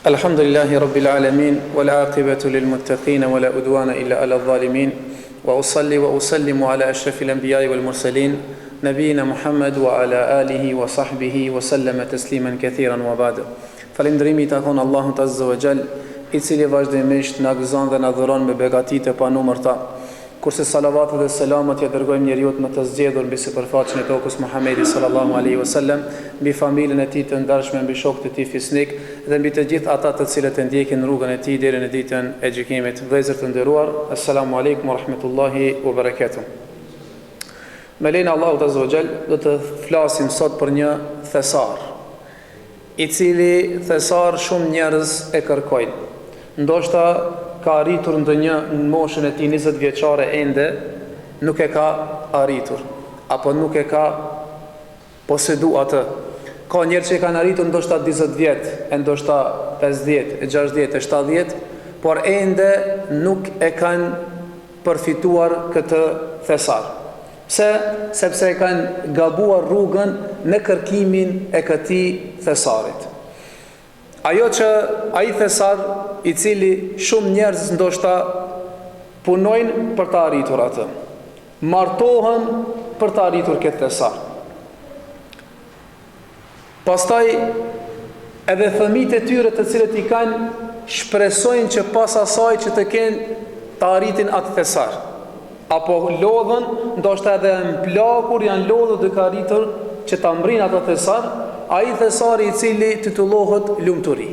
Alhamdulillahi Rabbil Alamin, wal aqibatu lil muttaqin, wala udwana illa ala zalimin, wa usalli wa usallimu ala ashrafil anbiya'i wal mursalin, nabiyina Muhammad wa ala alihi wa sahbihi wa sallama tasliman kathiran wa ba'd. Falëndrimi takon Allahut Azza wa Jall, i cili vazhdimisht na gëzon dhe na dhuron me begatitë pa numërta. Kurse salavatet dhe selamat ja dërgojmë njeriut më të zgjedhur mbi sipërfaqen e tokës Muhamedi sallallahu alaihi wasallam, mbi familjen e tij të ndarshme, mbi shokët e tij fisnik dhe mbi të gjithë ata të cilët e ndjekin rrugën e tij deri në ditën e gjykimit. Vëllezër të nderuar, assalamu alaikum wa rahmatullahi wa barakatuh. Me lejnë Allahut Azza wa Jall do të flasim sot për një thesar, i cili thesar shumë njerëz e kërkojnë. Ndoshta ka arritur ndonjë në moshën e tij 20 vjeçare ende nuk e ka arritur apo nuk e ka posedu atë. Ka njerëz që kanë arritur ndoshta 20 vjet, ndoshta 50, 60, 70, por ende nuk e kanë përfituar këtë thesar. Pse? Sepse e kanë gabuar rrugën në kërkimin e këtij thesarit. Ajo që ai thesar i cili shumë njerëz ndoshta punojnë për të arritur atë, martohen për të arritur këtë thesar. Pastaj edhe fëmijët e tyre të cilët i kanë shpresojnë që pas asaj që të kenë të arritin atë thesar. Apo lodhen, ndoshta edhe në plakur janë lodhur duke arritur që ta mbrin atë thesar, ai thesari i cili titullohet lumturi.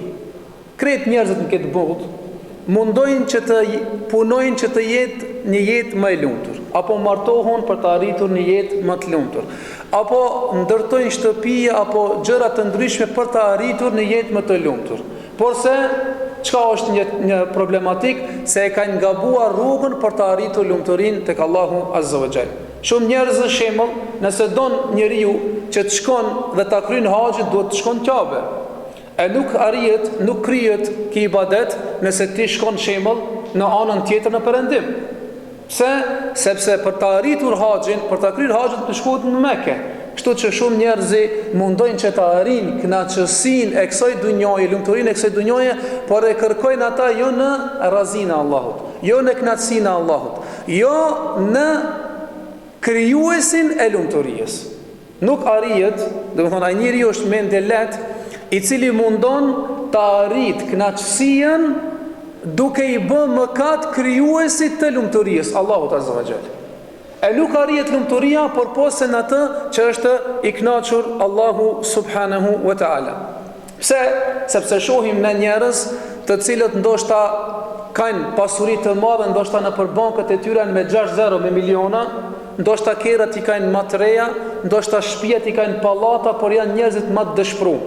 Kretë njerëzit në këtë botë mundojnë që të punojnë që të jetë një jetë më e lumtur, apo martohen për të arritur një jetë më të lumtur, apo ndërtojnë shtëpi apo gjëra të ndryshme për të arritur një jetë më të lumtur. Por se çka është një problematik, se e kanë gabuar rrugën për të arritur lumturinë tek Allahu Azza wa Jall. Shumë njerëz në shembull, nëse don njeriu që të shkon dhe ta kryen haxhin, duhet të shkon Kabe. E nuk arrihet, nuk krijet ki ibadet nëse ti shkon shembull në anën tjetër në perëndim. Pse? Sepse për të arritur haxhin, për ta kryer haxhin të shkohet në Mekë. Kështu që shumë njerëz mundojnë që të arrijnë kënaqësinë e kësaj dhunjoje, lumturinë e kësaj dhunjoje, por e kërkojnë ata jo në razinë e Allahut, jo në kënaqësinë e Allahut, jo në krijuesin e lumturisë. Nuk arrihet, domethënë ai njeriu është mend e lehtë i cili mundon të arrit kënaqësinë duke i bën mëkat krijuesit të lumturisë, Allahut Azza wa Jall. E nuk arrihet lumturia përposen atë që është i kënaqur Allahu subhanahu wa taala. Pse? Sepse shohim në njerëz të cilët ndoshta kanë pasuri të madhe, ndoshta nëpër bankët e tyre me 6-0 me miliona, ndoshta kerrat i kanë më të reja, ndoshta shtëpiat i kanë pallata, por janë njerëzit më të dëshpëruar.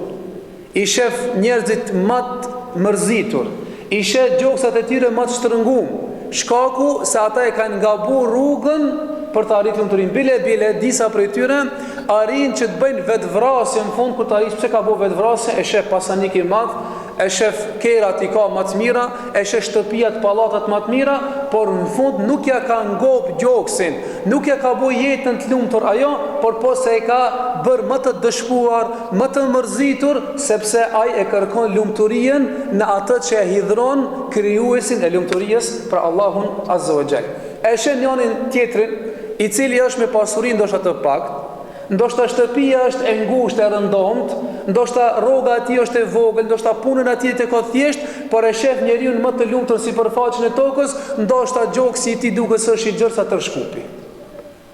I shef njerëzit më të mërzitur, i shef gjoksat e tyre më të shtrënguar. Shkaku se ata e kanë gabuar rrugën për të arritur lumturinë. Bile disa prej tyre arrin që të bëjnë vetvrasje në fund kur të arrish. Pse ka bëu vetvrasje? E shef pasanik i madh, e shef kerat i ka më të mira, e shef shtëpiat, pallatat më të mira, por në fund nuk ja ka ngop gjoksin, nuk ja ka bëu jetën të lumtur ajo, por po se e ka bërë më të dëshpuar, më të mërzitur, sepse ai e kërkon lumturinë në atë që e hidhron krijuesin e lumturisë për Allahun Azza wa Jall. E sheh njërin tjetrin i cili është me pasuri ndoshta të pakët, ndoshta shtëpia është e ngushtë e rëndomt, ndoshta rroga e tij është e vogël, ndoshta punën e tij të ka thjesht, por e shef njeriu më të lumtur sipërfaqen e tokës, ndoshta gjoksi i tij duket se është i gjerë sa tërshkupi.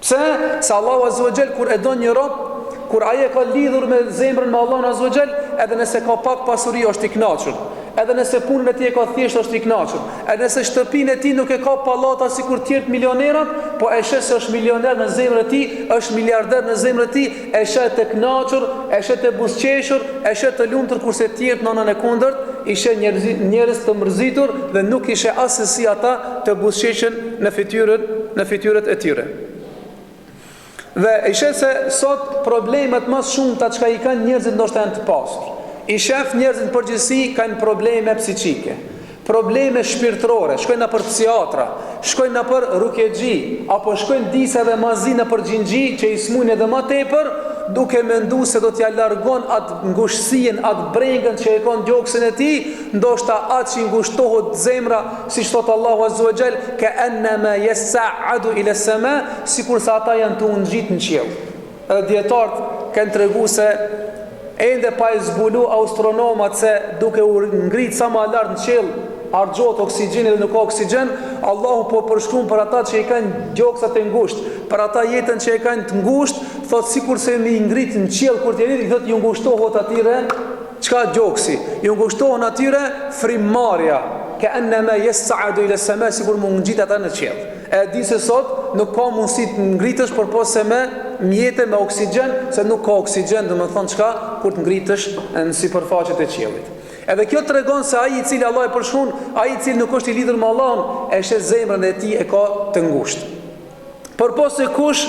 Pse? Se Allahu Azza wa Jall kur e don një rob, kur ai e ka lidhur me zemrën me Allahun Azza wa Jall, edhe nëse ka pak pasuri është i kënaqur. Edhe nëse punën e tij e ka thjesht është i kënaqur. Edhe nëse shtëpinë e tij nuk e ka pallata sikur të tjerë milionerat, po e sheh se është milioner në zemrën e tij, është miliarder në zemrën e tij, e sheh të kënaqur, e sheh të buzëqeshur, e sheh të lumtur, kurse të tjerët në anën e kundërt i sheh njerëz të mërzitur dhe nuk i sheh asesi ata të buzëqeshën në fytyrët e tyre. Dhe i sheh se sot problemet më shumë ta çka i kanë njerëzit ndoshta janë të pasur. I shef njerëzit në përgjithësi kanë probleme psiqike. probleme shpirtërore, shkojnë në për psiatra, shkojnë në për rukegji, apo shkojnë disa dhe mazi në për gjingji që i smujnë edhe ma tepër, duke mendu se do t'ja largon atë ngushtësien, atë brengën që e konë gjoksin e ti, ndoshta atë që i ngushtohet zemra, si shtot Allahu Azza wa Jall, ka annama yas'adu ila as-sama, sikur sa ata janë të ungjit në qiell. Edhe dietarët kanë tregu se ende pa e zbulu astronomat se duke u ngrit sa më lart në qiell, argjot oksigjeni dhe nuk ka oksigjen, Allahu po përshkruan për ata që i kanë gjoksat e ngushtë, për ata jetën që e kanë të ngushtë, thot sikur se mi ngrit në qiell kur të jeni, thot ju ngushtohet atyre çka gjoksi, ju ngushtohen atyre frymmarrja, ka annama yas'adu ila as-sama, sikur mund ngjit ata në qiell. E di se sot nuk ka mundësi të ngritesh përpos se me mjete me oksigjen, se nuk ka oksigjen, do të thonë çka kur të ngritesh në sipërfaqet e qiellit. Edhe kjo tregon se ai i cili Allah e përshkruan, ai i cili nuk është i lidhur me Allahun, e shes zemrën e tij e ka të ngushtë. Përpos se kush,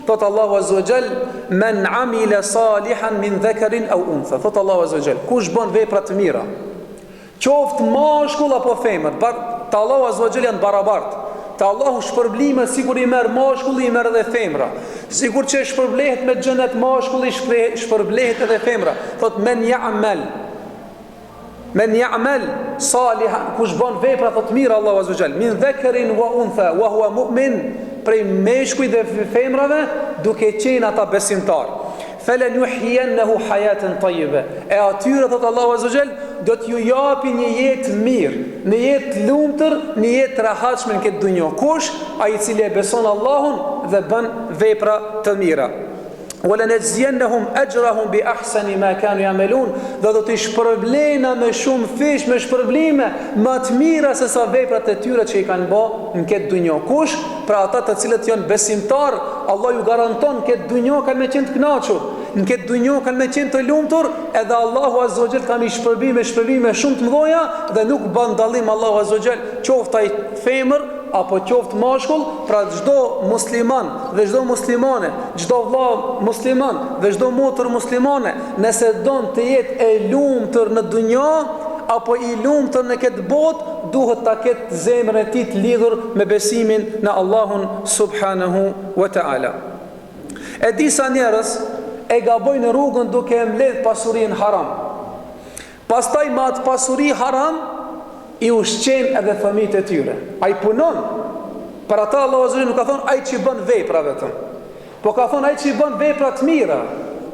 thot Allahu Azza wa Jall, men amila salihan min dhakarin aw untha, thot Allahu Azza wa Jall, kush bën vepra të mira, qoftë mashkull apo femër, te Allahu Azza wa Jall janë barabartë. Te Allahu shpërblime sikur i merr mashkulli, i merr edhe femra. Sikur që shpërblehet me xhenet mashkulli, shpërblehet edhe femra. Thot men ya'mal salihan, kush bën vepra të mira Allahu Azza wa Jall, min dhakarin wa untha wa huwa mu'min, prej meshkujt dhe femrave, duke qenë ata besimtar. Felen yuhyiyannahu hayatan tayyiba. E atyre thot Allahu Azza wa Jall do t'ju japi një jetë mirë, një jetë lumtur, një jetë rahatshme në këtë dunjë. Kush? Ai i cili e beson Allahun dhe bën vepra të mira. Wala najziyannahum ajrahum bi ahsani ma kanu ya'malun, do t'i shpërblejna me shumë fish, me shpërblime më të mira se sa veprat e tyre që i kanë bërë në këtë dunjë. Kush? Pra ata të cilët janë besimtar, Allah ju garanton këtë dunjë kanë me qenë të kënaqur, në këtë dunjë kanë me qenë të lumtur, edhe Allahu Azza wa Jall ka mi shpërbime shumë të mëdha dhe nuk bën dallim Allahu Azza wa Jall, qoftë ai femër apo qoftë mashkull, pra çdo musliman dhe çdo muslimane, çdo vëlla musliman dhe çdo motër muslimane, nëse don të jetë e lumtur në dunjë apo i lumtur në këtë botë, duhet ta ketë zemrën e tij të lidhur me besimin në Allahun subhanahu wa taala. E disa njerëz e gabojnë rrugën duke e mbledh pasurinë haram. Pastaj me atë pasuri haram i ushqen edhe fëmijët e tyre. Ai punon. Për ata Allahu Azza wa Jalla nuk ka thonë ai që bën vepra vetëm, po ka thonë ai që bën vepra të mira.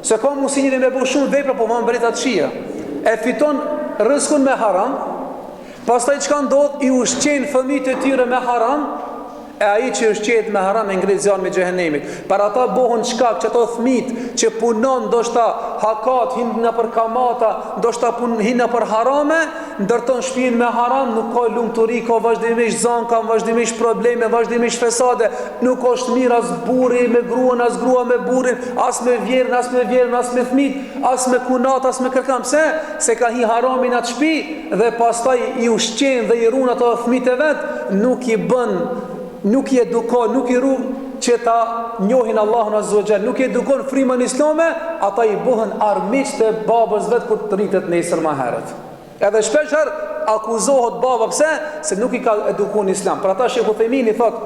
Se ka mundësi njëri me bëj shumë vepra, po më mbret atë shija. E fiton rrezikun me haram. Pastaj çka ndodh? I ushqen fëmijët e tyre me haram. E ai që ushqehet me haram e ngrit zjarrin me xhehenemit. Para ata bëhen shkak që ato fëmijë që punon ndoshta hakat, hin në për kamata, ndoshta hin në për harame, ndërton shtëpinë me haram, nuk ka lumturi, ka vazhdimisht zanka, vazhdimisht probleme, vazhdimisht fesade, nuk është mirë as burri me gruan, as grua me burrin, as me vjerën, as me vjerën, as me fëmijë, as me kunat, as me kërkam. Pse? Se ka hi haramin atë shtëpi dhe pastaj i ushqen dhe i ruan ato fëmijët e vet, nuk i edukon, nuk i ruan që ta njohin Allahun Azza wa Jall, nuk i edukon frymën islame, ata i bëhen armiq të babës vet kur të rritet nesër më herët. Edhe shpeshherë akuzohet baba, pse? Se nuk i ka edukuar në Islam. Për ata Sheikh Uthaymin i thot,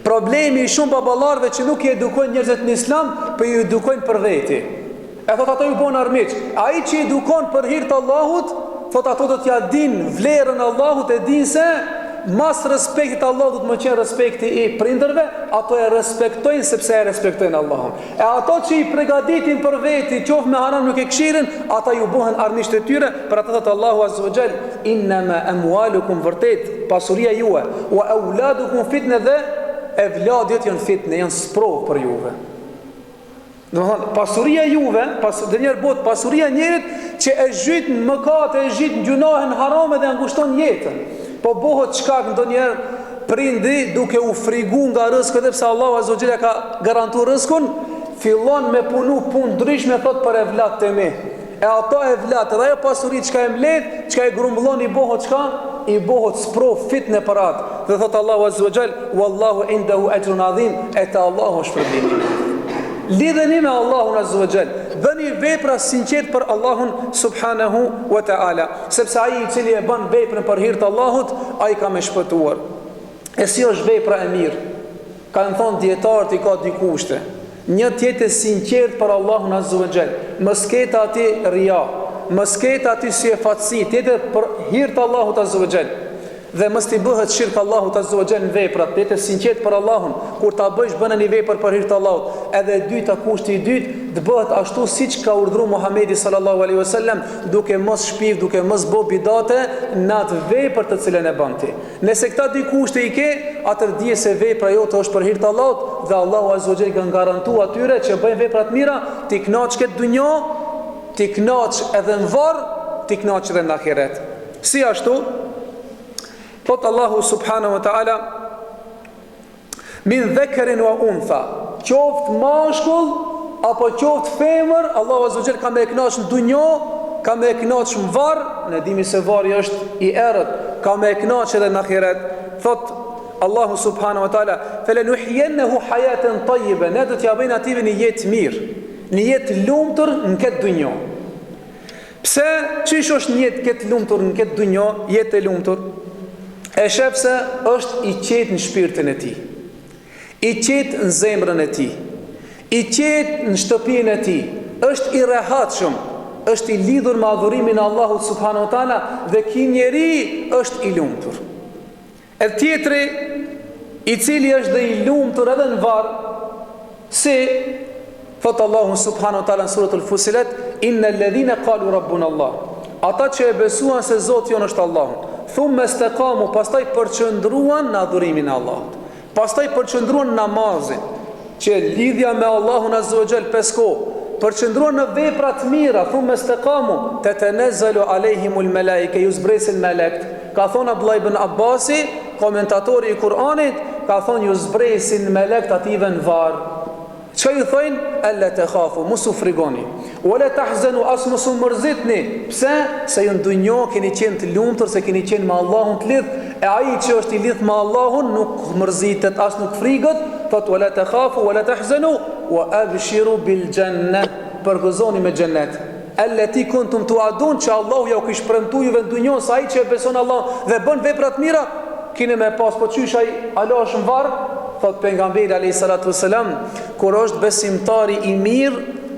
problemi i shumë baballarëve që nuk i edukojnë njerëzit në Islam, po i edukojnë për veti. E thot ata ju bëhen armiq. Ai që edukon për hir të Allahut, thot ato do t'ja din vlerën e Allahut, e din se mas respektit Allah do të më qenë respekti i prindërve, ato e respektojnë sepse e respektojnë Allahun. E ato që i përgatitin për veti, qoftë me haram nuk e këshirin, ata ju bëhen armiqtë e tyre. Për atë thot Allahu Azza wa Jall, innama amwalukum, vërtet pasuria juve, wa auladukum fitne, dhe evladët janë fitne, janë sprov për juve. Do të thonë pasuria juve, pasuria njerit që e zhyt në mëkate, e zhyt në gjunahe, në harame dhe ngushton jetën. Po bëhet shkak ndonjëherë prindi duke u frigu nga rrezikut, sepse Allahu Azza wa Jalla ka garantuar rrezikun, fillon me punu punë ndryshme thot për evlatët e mi. E ato evlat, edhe ajo pasuri çka e mbledh, çka e grumbullon, i bëhet çka? I bëhet sprov fitne për atë. Dhe thot Allahu Azza wa Jall, wallahu indahu ajrun adhim, eta Allahu shpërblimi. Lidheni me Allahun Azza wa Jall, Bëni vepra sinqert për Allahun subhanahu wa ta'ala, sepse ai I cili e bën veprën për hir të Allahut, ai ka më shpëtuar. E si është vepra e mirë? Kanë thonë dietarët I ka dy kushte. Një tjetë sinqert për Allahun azza wa jall, mos ketë aty ria, mos ketë aty si e fatësi, tjetë për hir të Allahut azza wa jall. Dhe mos t'i bëhet shirk Allahut azza wa jall në veprat, tjetë sinqert për Allahun, kur ta bësh bën një vepër për hir të Allahut. Edhe e dyta, kushti I dytë, të bëhet ashtu siç ka urdhëruar Muhamedi sallallahu alaihi wasallam, duke mos shpiv, duke mos bë bidate në atë vepër të cilën e bën ti. Nëse këta dy kushte I ke, atëherë dije se vepra jote është për hir të Allahut dhe Allahu azza wa jall ka garantuar atyre që bëjnë vepra të mira, ti kënaq këtë dunjë, ti kënaq edhe në varr, ti kënaq edhe në ahiret. Si ashtu? Thot Allahu subhanahu wa ta'ala, min dhekarin wa untha, qoft mashkull apo qoft femër, Allahu azza wa jall ka me kënaq në dunjë, ka me kënaq në varr, ne dimi se varri është I errët, ka me kënaq edhe në ahiret. Thot Allahu subhanahu wa ta'ala, falanuhyiyannahu hayatan tayyiba, ne do t'ja bëjmë atij një jetë mirë, një jetë lumtur në këtë dunjë. Pse çish është një jetë këtë lumtur në këtë dunjë, jetë e lumtur? E shef se është I qetë në shpirtin e ti, I qetë në zemrën e ti, I qetë në shtëpinë e ti, është I rehatshëm, është I lidhur me adhurimin e Allahut subhanahu wa taala dhe ky njeri është I lumtur. E tjetri, I cili është dhe I lumtur edhe në varr, si thot Allahu subhanahu wa taala në suratul Fusilat, innal ladhina qalu rabbuna Allah, ata që e besuan se Zoti jon është Allahu, thumë istaqamu, pastaj përqëndruan në adhurimin e Allahut, pastaj përqëndruan në namazin, që lidhja me Allahun azza wa jall pesko, përqëndruan në vepra të mira, thumë istaqamu, tatanazzalu alehimul malaike, ju zbresin melekt. Ka thonë Abdullah ibn Abbasi, komentatori I Kur'anit, ka thonë ju zbresin melekt ative në varr. Çka ju thojnë? Alla takhafu, mos u frigoni. Wala tahzanu, as mos u mërzitni. Pse? Se ju në dunjë keni qenë të lumtur, se keni qenë me Allahun të lidh, e ai që është I lidh me Allahun nuk mërzitet, as nuk frigët. Thot wala takhafu wala tahzanu wa abshiru bil janna, përgëzoni me xhennet. Allati kuntum tu'adun, që Allahu ja u kish premtuar juve në dunjë, sa ai që e beson Allah dhe bën vepra të mira, keni me pas po çysh ai Allah është në varr. Thot pejgamberi alayhi salatu wasalam, kur është besimtari I mirë,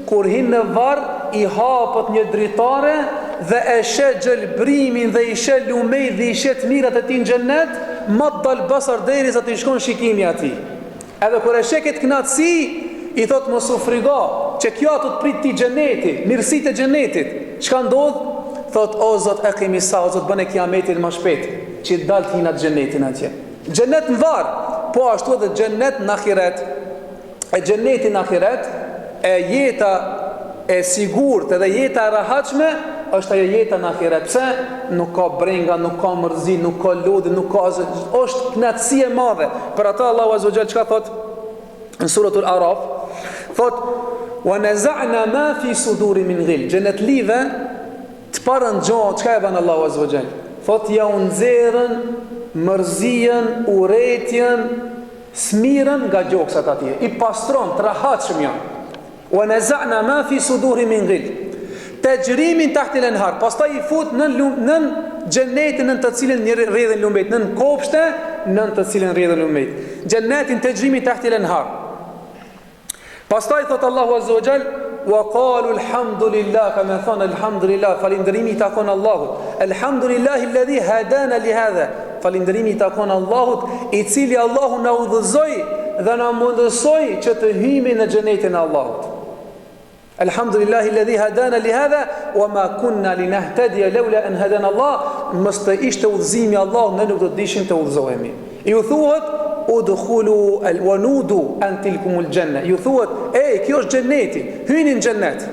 kur hin në varr, I hapët një dritare dhe e sheh gjelbrimin dhe I sheh lumej dhe I sheh të mirat e tij në xhennet, maddal basar derisa të shkon shikimi atij. Edhe kur e sheh këtë kënaqësi, I thot mos u frigo, që kjo ato të prit ti xheneti, mirësitë e xhenetit. Çka ndodh? Thot o Zot e kemi sa, o Zot bën e kiametin më shpejt, që dal të hinat xhenetin atje. Xhenet në varr, po ashtu edhe xhenet në ahiret. E xheneti në ahiret, e jeta e sigurt edhe jeta e rahatshme është ajo jeta në ahiret. Pse? Nuk ka brenga, nuk ka mërzi, nuk ka lodhje, nuk ka është kënaqësi e madhe. Për ata Allahu azza wa jall çka thot në suratul Araf? Thot wa naza'na ma fi suduri min ghil. Xhenet live të parën gjohë, çka e bën Allahu azza wa jall? Thot ja u nxerrën mërzien, urrëtien, smirën nga gjoksat atje. I pastron, të rahatshëm janë. Wa naza'na ma fi suduri min ghil. Tajrimin tahti al-anhar. Pastaj I fut nën xhenetin nën të cilën rrjedhin lumet, nën kopshte nën të cilën rrjedhin lumet. Xhenetin tajrimin tahti al-anhar. Pastaj thot Allahu azza wa jall, wa qalu alhamdulillah, kama thana alhamdulillah, falindrimi takon Allahut. Alhamdulillahi alladhi hadana li hadha. Falindrimi takon Allahut, I cili Allahu na udhëzoi dhe na mundësoi që të hyjmë në xhenetin e Allahut. Alhamdulillahi alladhi hadana li hadha wa ma kunna linahtadiya lawla an hadana Allah. Mos të ishte udhëzimi I Allahut, ne nuk do të dishim të udhëzohemi. Ju thuhet udkhulu alwanudu an tilkumul janna. Ju thuhet, kjo është xheneti, hyni në xhennet.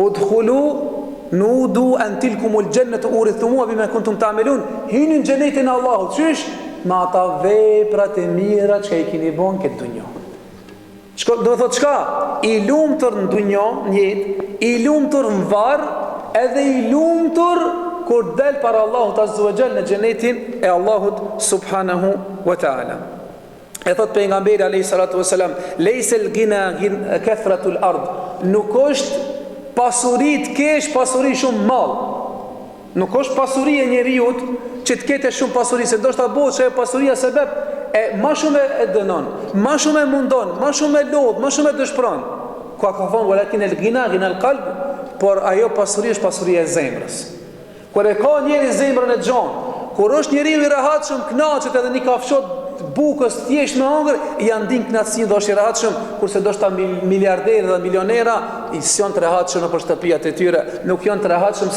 Udkhulu nudu an tilkumul jannatu urithumuha bima kuntum ta'malun. Hyni në xhenetin e Allahut. Çish? Me ata veprat e mira që I keni bën këtë dunjë. Do thot çka? I lumtur në dunjë, në jetë, I lumtur në varr, edhe I lumtur kur del para Allahut azza wa jall në xhenetin e Allahut subhanahu wa taala. E thot pejgamberi alayhi salatu wasalam, "Leysel gina kathratul ard." Nuk është pasuri të kesh, pasuri shumë mall. Nuk është pasuri e njeriu që të ketë shumë pasuri, se ndoshta bëhet se pasuria sebeb e më shumë e dënon, më shumë e mundon, më shumë e lodh, më shumë e dëshpëron. Ku ka thonë walakin el gina al qalb, por ajo pasuri është pasuria e zemrës. Kur e ka njëri zemrën e gjon, kur është njeriu i rehatshëm, kënaqet edhe një kafshot bukës thjesht me ëngër, janë ndin kënaqësinë dhe është i rehatshëm, kurse do shta miliarderë dhe milionera i janë të rehatshëm nëpër shtëpiat e tyre, nuk janë të rehatshëm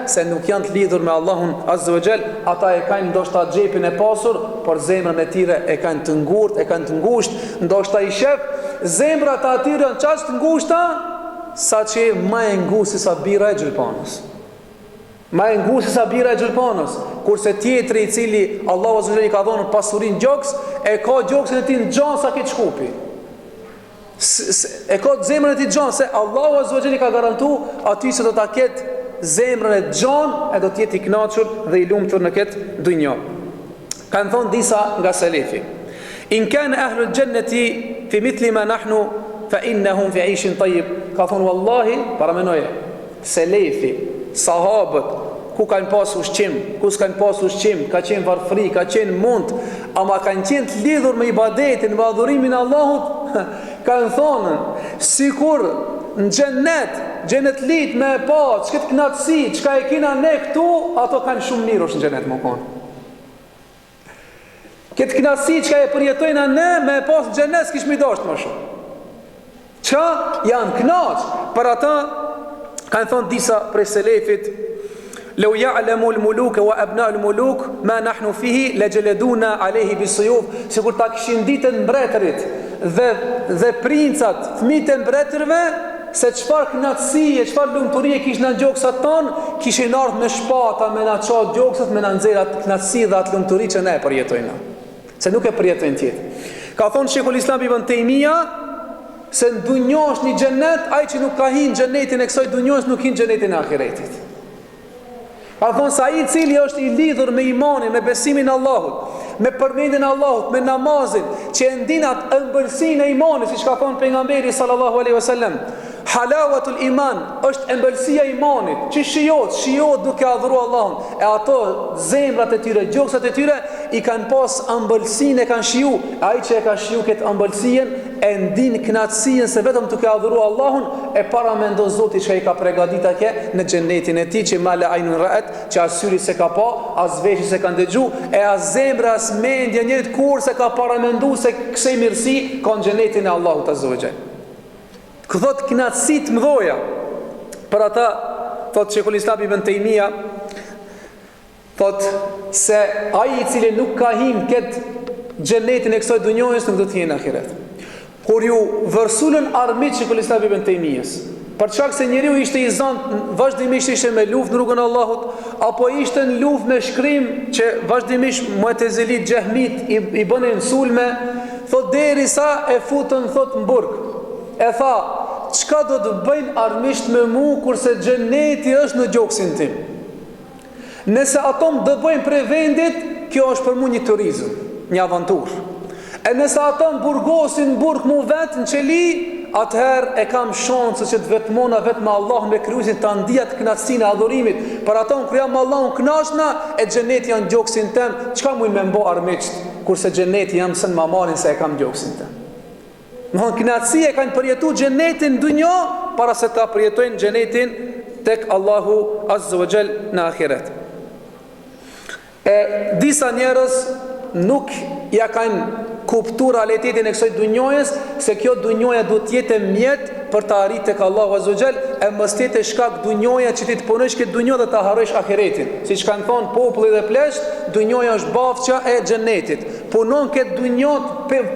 se nuk janë të lidhur me Allahun Azza wa Jall. Ata e kanë ndoshta xhepin e pasur, por zemrën e tyre e kanë të ngurtë, e kanë të ngushtë, ndoshta i shef zemrat e atyre janë çast të ngushta, saqë më e ngushtë sa bira e xhilpanës. Ma e ngushtë sa bira e xhilpanës, kurse tjetri i cili Allahu Azza wa Jalla i ka dhënë pasurinë gjoks, e ka gjoksin e tij në xhan sa këtë shkupi. E ka zemrën e tij xhan se Allahu Azza wa Jalla i ka garantuar atij se do ta ketë zemrën e xhan e do të jetë i kënaqur dhe i lumtur në këtë dynjë. Kanë thonë disa nga selefi, in kana ahlul jannati fi mithli ma nahnu fa innahum fi 'ayshin tayyib. Ka thonë wallahi, para menoje, selefi, sahabët, ku kanë pas ushqim, ku s'kanë pas ushqim, ka qenë varfëri, ka qenë mund, ama kanë qenë të lidhur me ibadetin, me adhurimin Allahut, kanë thonë, sikur në xhenet lit me pa, çka kënaqësi, çka e kena ne këtu, ato kanë shumë mirë është në xhenet më konë. Këtë kënaqësi çka e përjetojnë ne me pas në xhenet s'kish më dashur më shumë. Çka janë kënaq, për ata kanë thonë disa prej selefit, "Law ya'lamu al-muluk wa abna al-muluk ma nahnu fihi lajaladuna alayhi bis-suyuf." Sikur ta kishin ditën mbretërit dhe princat, fëmijët e mbretërve, se çfarë kënaqësie, çfarë lumturie kishin në gjoksat ton, kishin ardhur me shpata, me na çat gjoksat, me na nxjerr atë kënaqësi dhe atë lumturi që ne përjetojna. Se nuk e përjetojnë tjetër. Ka thonë Sheikhul Islam Ibn Taymija se në dunjë është një xhenet, ai që nuk ka hyrë në xhenetin e kësaj dunjës nuk hyn në xhenetin e ahiretit. Ka thonë se ai i cili është i lidhur me imanin, me besimin në Allahut, me përmendjen e Allahut, me namazin, që e ndin atë ëmbëlsinë e imanit, siç ka thonë pejgamberi sallallahu alaihi wasallam, halawatul iman është ëmbëlsia e imanit, që shijohet duke adhuruar Allahun, e ato zemrat e tyre, gjoksat e tyre i kanë pas ëmbëlsinë, e kanë shiju, ai që e ka shiju këtë ëmbëlsinë e ndin kënaqësinë se vetëm duke adhuruar Allahun e para mendon Zoti që i ka përgatitur atje në xhenetin e tij, që mala ainun ra'at, që as syri se ka pa, as veshi se ka ndëgju, e as zemra as mendja njerit kur se ka para mendu se kësaj mirësi ka në xhenetin e Allahut Azza wa Jall. Këthot kënaqësi të mëdha për ata, thot Sheikhul Islam Ibn Taymija, thot se ai i cili nuk ka hyrë këtë xhenetin e kësaj dunjës nuk do të hyjë në ahiret. Kur ju vërsulën armiqt Sheikhul Islam Ibn Taymijës, për shkak se njeriu ishte i zënë, vazhdimisht ishte me luftë në rrugën e Allahut, apo ishte në luftë me shkrim që vazhdimisht Mu'tazilit, Jahmit i bënin sulme, thot derisa e futën thot në burg. E tha, çka do të bëjnë armiqt me mu kurse xheneti është në gjoksin tim? Nëse ato më dëbojnë prej vendit, kjo është për mu një turizëm, një avanturë. E nëse ato më burgosin burg mu vetë në qeli, atëherë e kam shansë që të vetmona vetë me Allah me kryusin të ndijat kënaqësinë e adhurimit. Për ato në kryam Allah në knashna, e xheneti janë gjoksin tem, çka mujnë me mbo armiqt, kurse xheneti jam sën ma marin se e kam gjoksin tem. Në kënaqësi e kanë përjetu xhenetin dunjo para se ta përjetojnë xhenetin tek Allahu Azza wa Jall në ahiret. E disa njerëz nuk ja kanë kuptuar realitetin e kësaj dunjojës, se kjo dunjoja duhet të jetë mjet për të arritur tek Allahu Azza wa Jall, e mos të jetë shkak dunjoja që ti të punosh këtë dunjë dhe të harrosh ahiretin. Siç kanë thonë populli dhe plesht, dunjoja është bafça e xhenetit. Punon këtë dunjë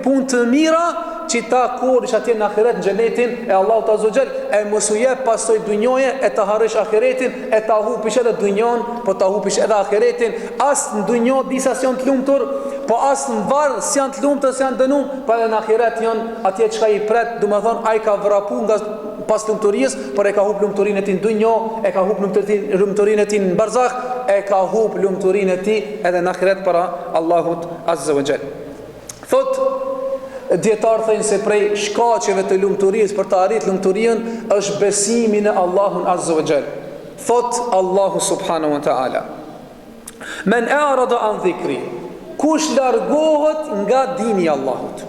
punë të mira që ta kurrish atje në ahiret në xhenetin e Allahut Azza wa Jall, e mos u jep pasoj dunjoje e të harrosh ahiretin, e ta hupish edhe dunjon, po ta hupish edhe ahiretin. As në dunjë disa janë të lumtur, po as në varr janë të lumtur, janë dënuar, po edhe në ahiret janë atje çka i pret, domethënë ai ka vrapu nga pas lumturisë, por e ka hub lumturinë e tij në dunjë, e ka hub lumturinë e tij në barzakh, e ka hub lumturinë e tij edhe në ahiret para Allahut Azza wa Jall. Thot dietar thënë se prej shkaqeve të lumturisë për të arritur lumturinë është besimi në Allahun Azza wa Jall. Thot Allahu subhanahu wa taala: "Men a'rada an dhikri", kush largohet nga dini i Allahut,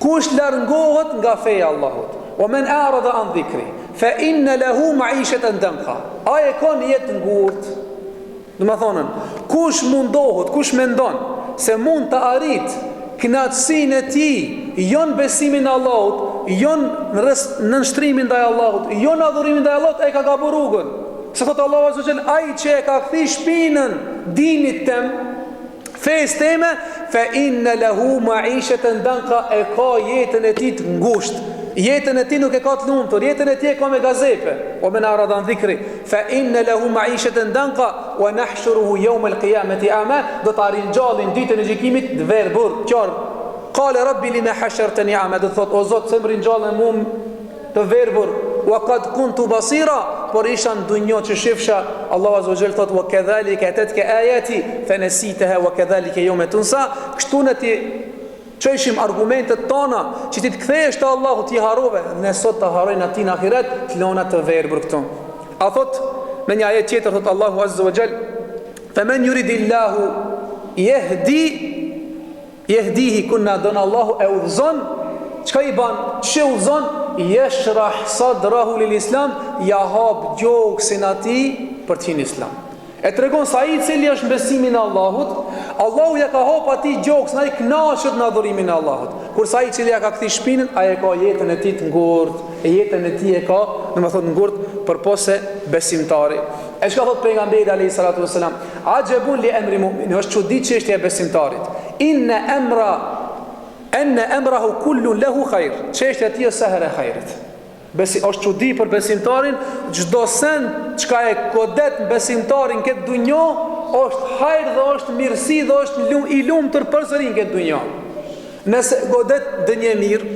kush largohet nga feja e Allahut, "wa men a'rada an dhikri fa inna lahu ma'ishatan danqa", ai ka një jetë ngurtë. Do të thonë, kush mundohet, kush mendon se mund të arrit kënaqësinë e tij, jo në besimin e Allahut, jo në nshtrimin ndaj Allahut, jo në adhurimin ndaj Allahut, ai ka gabuar rrugën. Se thot Allahu Azza wa Jall, ai që e ka kthy shpinën dinit tem, fesë teme, fa inna lahu ma'ishatan danqa, e ka jetën e tij të ngushtë. Jetën e tij nuk e ka të lumtur, jetën e tij e ka me gazepe. O men arada an dhikri fa inna lahu ma'ishatan danqa wa nahshuruhu yawm al-qiyamati a'ma, do të ringjallin ditën e gjykimit të verbur, qartë. Qala rabbi lima hashartani a'ma, do thot o Zot, pse më ringjallën mua të verbur, wa qad kuntu basira, por isha në dunjë që shifsha. Allahu Azza wa Jall thot: wa kadhalika atatka ayati fanasitaha wa kadhalika yawma tunsa, kështu ne ti çojshim argumentet tona që ti të kthehesh te Allahu, ti harrove, ne sot të harrojnë aty në ahiret, të lona të verbur këto. A thot me një ajet tjetër thot Allahu Azza wa Jall: "Faman yuridillahu yahdihi kunna don", Allahu e udhzon, çka i ban? Çe udhzon? Yashrah sadrahu lil Islam, ja hap gjoksin atij për të qenë Islam. E tregon se ai i cili është në besimin e Allahut, Allahu ja ka hap atij gjoksin, ai kënaqet në adhurimin e Allahut. Kurse ai i cili ja ka kthy shpinën, ai e ka jetën e tij të ngurtë, jetën e tij e ka, domethënë ngurtë përpose besimtari. E çka thot pejgamberi alayhi salatu wasalam: "Ajabun li amri mu'min", është çudi çështja e besimtarit. Inna amrahu kullu lahu khair", çështja e tij është sehre e khairit. Është çudi për besimtarin, çdo send çka e kodet besimtarin këtë dunjë është hajër dhe është mirësi dhe është i lumtur përsëri këtë dunjë. Nëse godet dënje mirë,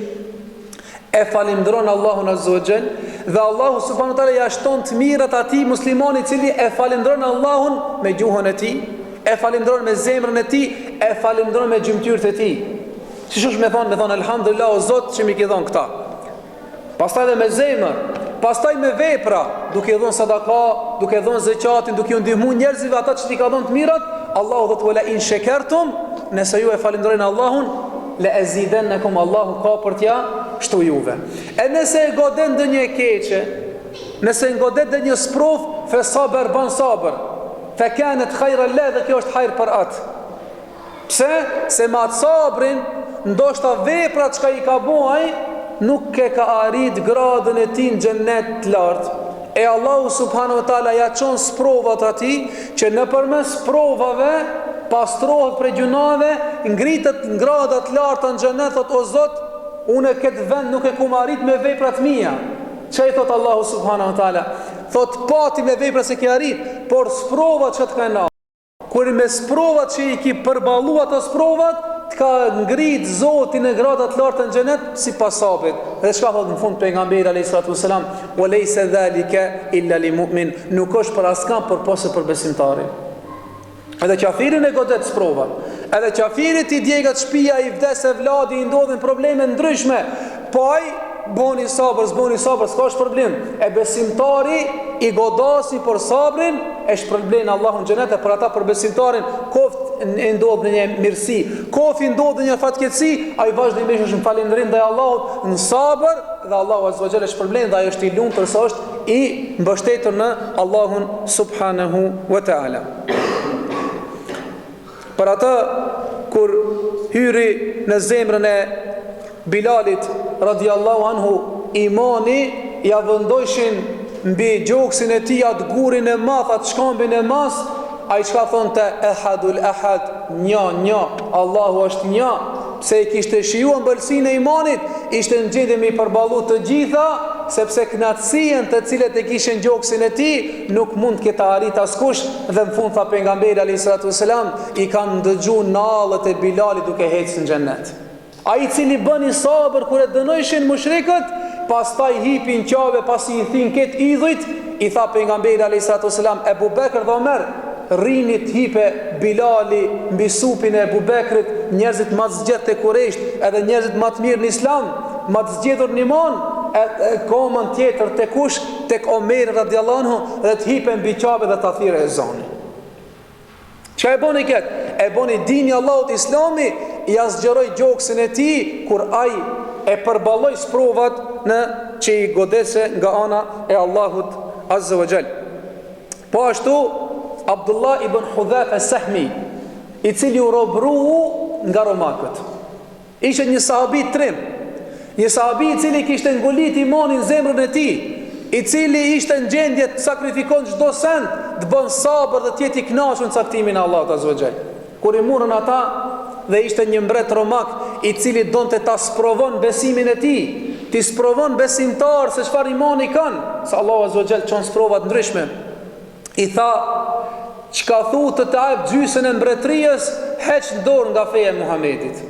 e falendron Allahun Azza wa Jall, dhe Allahu subhanahu wa taala ja shton të mirat atij muslimani i cili e falendron Allahun me gjuhën e tij, e falendron me zemrën e tij, e falendron me gjymtyrët e tij. Siç është me thonë elhamdulillah o Zot që më ke dhënë këta. Pastaj edhe me zemër, pastaj me vepra, duke dhënë sadaka, duke dhënë zakatin, duke u ndihmuar njerëzve ata që ti ka dhënë të mirat, Allahu do të wala in shakartum, nëse ju e falenderoni Allahun, la azidannakum, Allahu ka për t'ja shtu juve. E nëse e godet ndonjë e keqe, nëse e godet ndonjë sprov, fa sabr ban sabr, fa kanat khayran la, dhe kjo është hajër për atë. Pse? Se me atë sabrin, ndoshta veprat çka i ka bëj nuk e ka arrit gradën e tij në xhennet të lartë. E Allahu subhanahu wa taala ja çon sprovat atij që nëpërmes provave pastrohet prej gjunave, ngritet në grada të larta në xhennet. Thot o Zot, unë këtë vend nuk e kam arrit me veprat mia. Çai thot Allahu subhanahu wa taala? Thot pati me veprat se ke arrit, por sprovat që të kanë. Kur me sprovat që i ki përballu ato sprovat, të ka ngrit Zoti në grada të larta në xhenet sipas sabrit. Dhe çka thot në fund pejgamberi alayhis salatu wasalam: "Wa laysa dhalika illa lil mu'min", nuk është për askën përpose për besimtarin. Edhe qafirin e godet sprova, edhe qafirit i djegat shtëpia, i vdes e vladi, i ndodhin probleme ndryshme, po ai boni sabër, s'ka është problem. E besimtari i godasi për sabrin, e shpërblen Allahu në xhenet. Për ata, për besimtarin, koft e ndodh në një mirësi, koft i ndodh në një fatkeqësi, ai vazhdimisht është në falëndrim ndaj Allahut, në sabër, dhe Allahu azza wa jalla shpërblen dhe ai është i lumtur se është i mbështetur në Allahun subhanahu wa taala. Për ata kur hyri në zemrën e Bilalit radiallahu anhu imani, ja vendoshin mbi gjoksin e tij atë gurin e madh, atë shkambin e madh, ai çka thonte ehadul ahad, një, Allahu është një. Pse i kishte shijuar mbëlsinë e imanit, ishte në gjendje me i përballu të gjitha, sepse kënaqësinë të cilët e kishin gjoksin e tij nuk mund të ketë arrit askush. Dhe në fund tha pejgamberi alayhis salatu wasalam: "I kam dëgjuar nallët e Bilalit duke ecë në xhennet." Ai i cili bëni sabër kur e dënojshin mushrikët, pastaj hipin qave, pasi i thin këtë idhujt, i tha pejgamberi alayhis salatu wasalam: "Ebu Bekër dhe Omer, rrinit hipe Bilali mbi supin e Ebu Bekrit, njerëzit ma të zgjedhur të Kurejsht, edhe njerëzit ma të mirë në Islam, ma të zgjedhur në iman, komën tjetër të kush, tek Omeri radiallahu anhu, dhe të hipe mbi qabe dhe të athire e zoni. Çka e boni këtë? E boni dini Allahut Islami, i azgjeroj gjoksin e ti, kur ai e përballoj sprovat në që i godese nga ana e Allahut Azza wa Jall. Po ashtu Abdullah ibn Hudhafa Sahmi, i cili u robruu nga romakët. Ishte një sahabi trim, një sahabi i cili kishte ngolit imanin në zemrën e tij, i cili ishte në gjendje të sakrifikon çdo send, të bën sabër dhe të jetë i kënaqur në caktimin e Allahut Azza wa Jall. Kur i morën ata, dhe ishte një mbret romak i cili donte ta sprovon besimin e tij, ti sprovon besimtar se çfarë imani kanë, se Allahu Azza wa Jall çon sprova të ndryshme. I tha, çka thu të jap gjysën e mbretërisë, heq dorë nga feja e Muhamedit.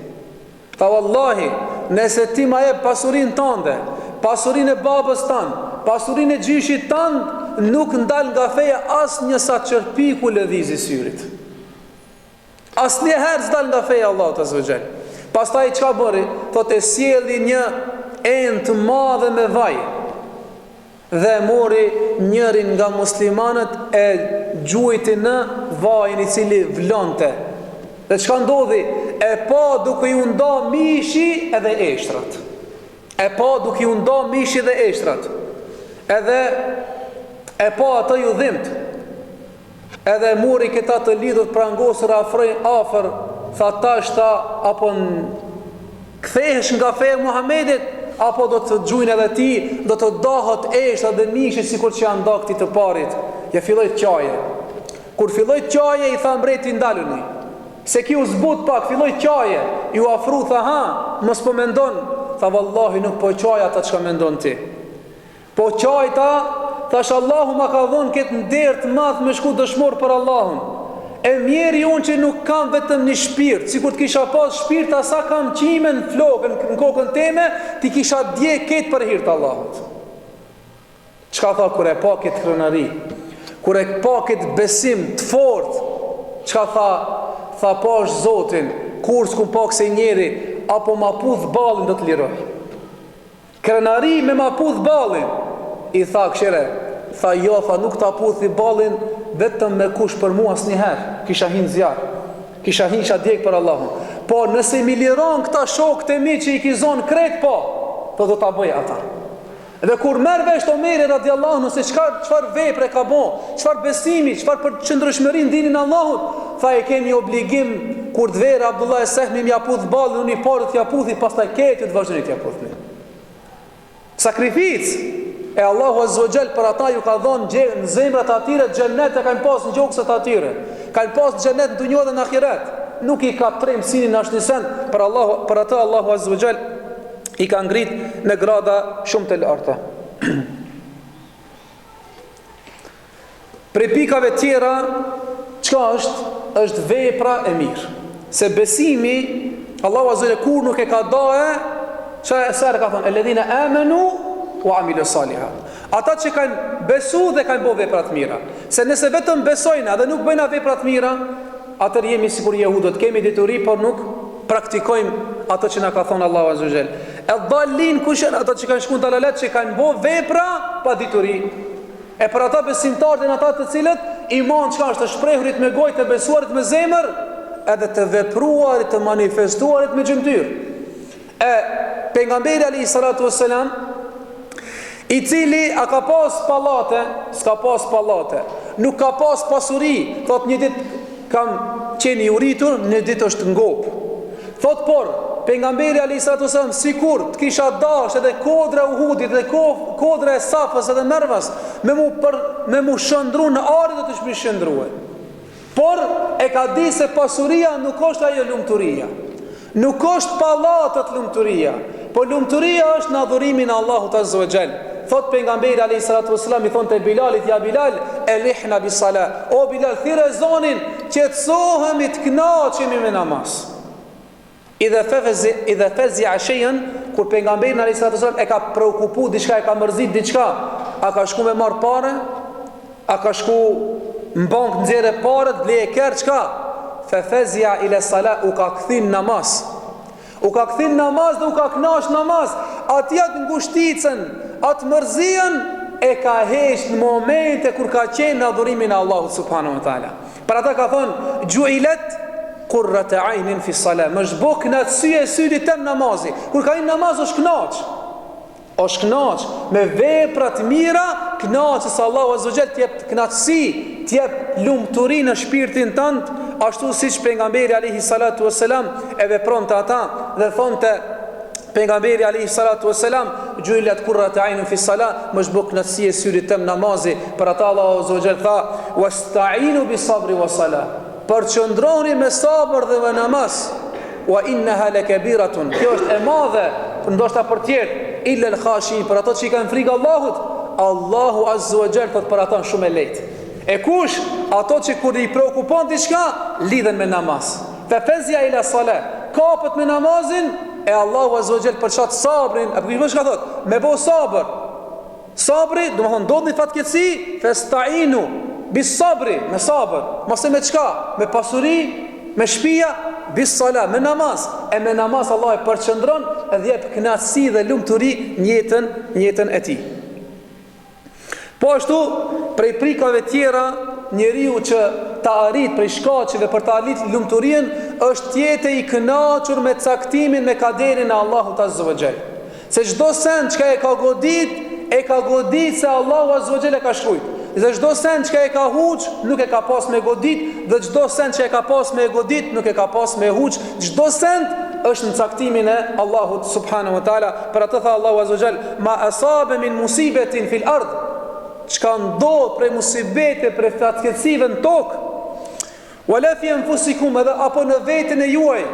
Tha, wallahi, nëse ti ma jep pasurinë tënde, pasurinë e babës tanë, pasurinë e gjyshit tanë, nuk ndal nga feja asnjë sa çerpiku lëvizi syrit. Asnjëherë s'dal nga feja Allahut Azza wa Jall. Pastaj çka bëri? Thotë sjelli një enë të madhe me vaj dhe mori njërin nga muslimanët e gjujti në vajin i cili vlonte. Dhe çka ndodhi? E pa duke ju nda mishi edhe eshtrat. E pa duke ju nda mishi dhe eshtrat. Edhe e pa atë ju dhimt. Edhe muri këta të lidhur prangosur afër, tha tashta apo kthehesh nga feja e Muhamedit, apo do të gjujnë edhe ti, do të dahët eshtra dhe mishi sikur që janë dakti të parit. Ja filloi të qaje. Kur filloi të qaje, i tha mbreti ndaluni. Se ki u zbut pak, filloi të qaje, ju afru, tha ha, mos po mendon. Tha vallahi nuk po qaja ata çka mendon ti. Po qajta, thash Allahu ma ka dhënë këtë nder të madh me shku dëshmor për Allahun. E mjeri unë që nuk kam vetëm një shpirt, sikur të kisha pas shpirt asa kam qime në flokën, në kokën teme, ti kisha dje ketë për hir të Allahut. Çka tha kur e pa këtë krenari, kur e pa këtë besim të fortë, çka tha? Tha pash Zotin, kur s'ku pa kësaj njeri, apo ma pudh ballin do të liroj. Krenari me ma pudh ballin. I tha këshire, tha jo, tha nuk ta puthi ballin vetëm me kush për mua asnjëherë. Kisha hin zjarr. Kisha hin djeg për Allahun. Po nëse mi liron këta shokët e mi që i kizon kret, po do ta bëj ata. Dhe kur merr vesh Omeri radiallahu anhu se çfarë vepre ka bën, çfarë besimi, çfarë përqendrueshmëri dinin Allahut, tha e kemi obligim kur të verë Abdullah e Sehmi m'ja pudh ballin, unë i parë t'ja pudhi, pastaj këtë të vazhdoni t'ja pudhni. Sakrificë e Allahu Azza wa Jall për ata ju ka dhënë në zemrat e atyre xhenet e kanë pas në gjokset e atyre. Kanë pas xhenet në dunjë dhe në ahiret. Nuk i ka trem sinin as një send për Allahu, për atë Allahu Azza wa Jall i ka ngrit në grada shumë të larta. Për pikave tjera, çka është vepra e mirë. Se besimi, Allahu Azza wa Jall kur nuk e ka dae, çfarë ka thonë? Alladhina amanu wa amilu salihat. Ata që kanë besu dhe kanë bëu vepra të mira. Se nëse vetëm besojnë dhe nuk bëjnë vepra të mira, atëherë jemi sikur jehudët, kemi dituri por nuk praktikojmë ato që na ka thonë Allahu Azza wa Jall. E dallin kush janë ata që kanë shkuar dalalet, që kanë bëu vepra pa dituri. E për ata besimtarët, ata të cilët iman çka është, të shprehurit me gojë, të besuarit me zemër, edhe të vepruarit, të manifestuarit me gjymtyr. E pejgamberi alayhi salatu wassalam, i cili a ka pas pallate, s'ka pas pallate, nuk ka pas pasuri, thot një ditë kam qenë i uritur, një ditë është ngop. Thot por pejgamberi alayhi salatu wasallam, sikur të kisha dash edhe kodra e Uhudit dhe kodra e Safës edhe Mervas me mu shëndru në ari do të shmi shëndruhe. Por e ka di se pasuria nuk është ajo lumturia, nuk është pallatët lumturia, po lumturia është në adhurimin e Allahut Azza wa Jall. Thot pejgamberi alayhi salatu wasallam, i thonte Bilalit, ja Bilal, elihna bis salat, o Bilal, thirrë zonin, qetësohemi të kënaqemi me namaz. Idha fazi ashiyan, kur pejgamberi alayhi salatu wasallam e ka preokupu diçka, e ka mërzit diçka, a ka shku me marr parë, a ka shku bank nxjerrë parët, bleje kerr çka? Fa fazia ila salat, u ka kthin namaz. U ka kthin namaz dhe u ka knash namaz. Ati atë ngushticën, atë mërzien e ka heq në momente kur ka qenë në adhurimin e Allahut subhanahu wa taala. Për ata ka thonë ju'ilat qurrata aynin fi salat. Më zhbok knatësia e syrit tem namazi. Kur ka një namaz është knaq. Është knaq me vepra të mira, knaq se Allahu azza wa jall t'jep knatësi, t'jep lumturi në shpirtin tënd, ashtu siç pejgamberi alayhi salatu wassalam e vepronte ata dhe thonte pejgamberi alayhi salatu wassalam ju'ilat qurrata aynin fi salat, më zhbok knatësia e syrit tem namazi. Për ata Allahu azza wa jall tha wasta'inu bis sabri was salat. Përqëndroni me sabër dhe me namaz. Wa innaha lakabiratun. Kjo është e madhe, ndoshta për tjerë, illa al-khashin, për ato që i kanë frikë Allahut, Allahu azza wa jall thot për ata shumë e lehtë. E kush? Ato që kur i preokupon diçka, lidhen me namaz. Fa fazia ila salat. Kapet me namazin e Allahu azza wa jall përçat sabrin, apo kish çka thot? Me bo sabër. Sabri, do të thonë ndodh një fatkeqësi, fasta'inu bis sabri, me sabër. Mos e me çka? Me pasuri, me shtëpia, bis salat, me namaz. E me namaz Allah e përqendron dhe jep kënaqësi dhe lumturi në jetën e tij. Po ashtu, prej prikave tjera, njeriu që ta arrit prej shkaqeve për ta arritur lumturinë është jetë i kënaqur me caktimin, me kaderin e Allahut azza wa jall. Se çdo send që e ka godit se Allahu azza wa jall e ka shkruajtur. Dhe çdo send që e ka huç nuk e ka pas me godit, dhe çdo send që e ka pas me godit nuk e ka pas me huç. Çdo send është në caktimin e Allahut subhanahu wa taala. Për atë tha Allahu azza wa jall, ma asaba min musibetin fil ard. Çka ndodh prej musibete, prej fatkeqësive në tokë, wala fi anfusikum, edhe apo në veten e juaj,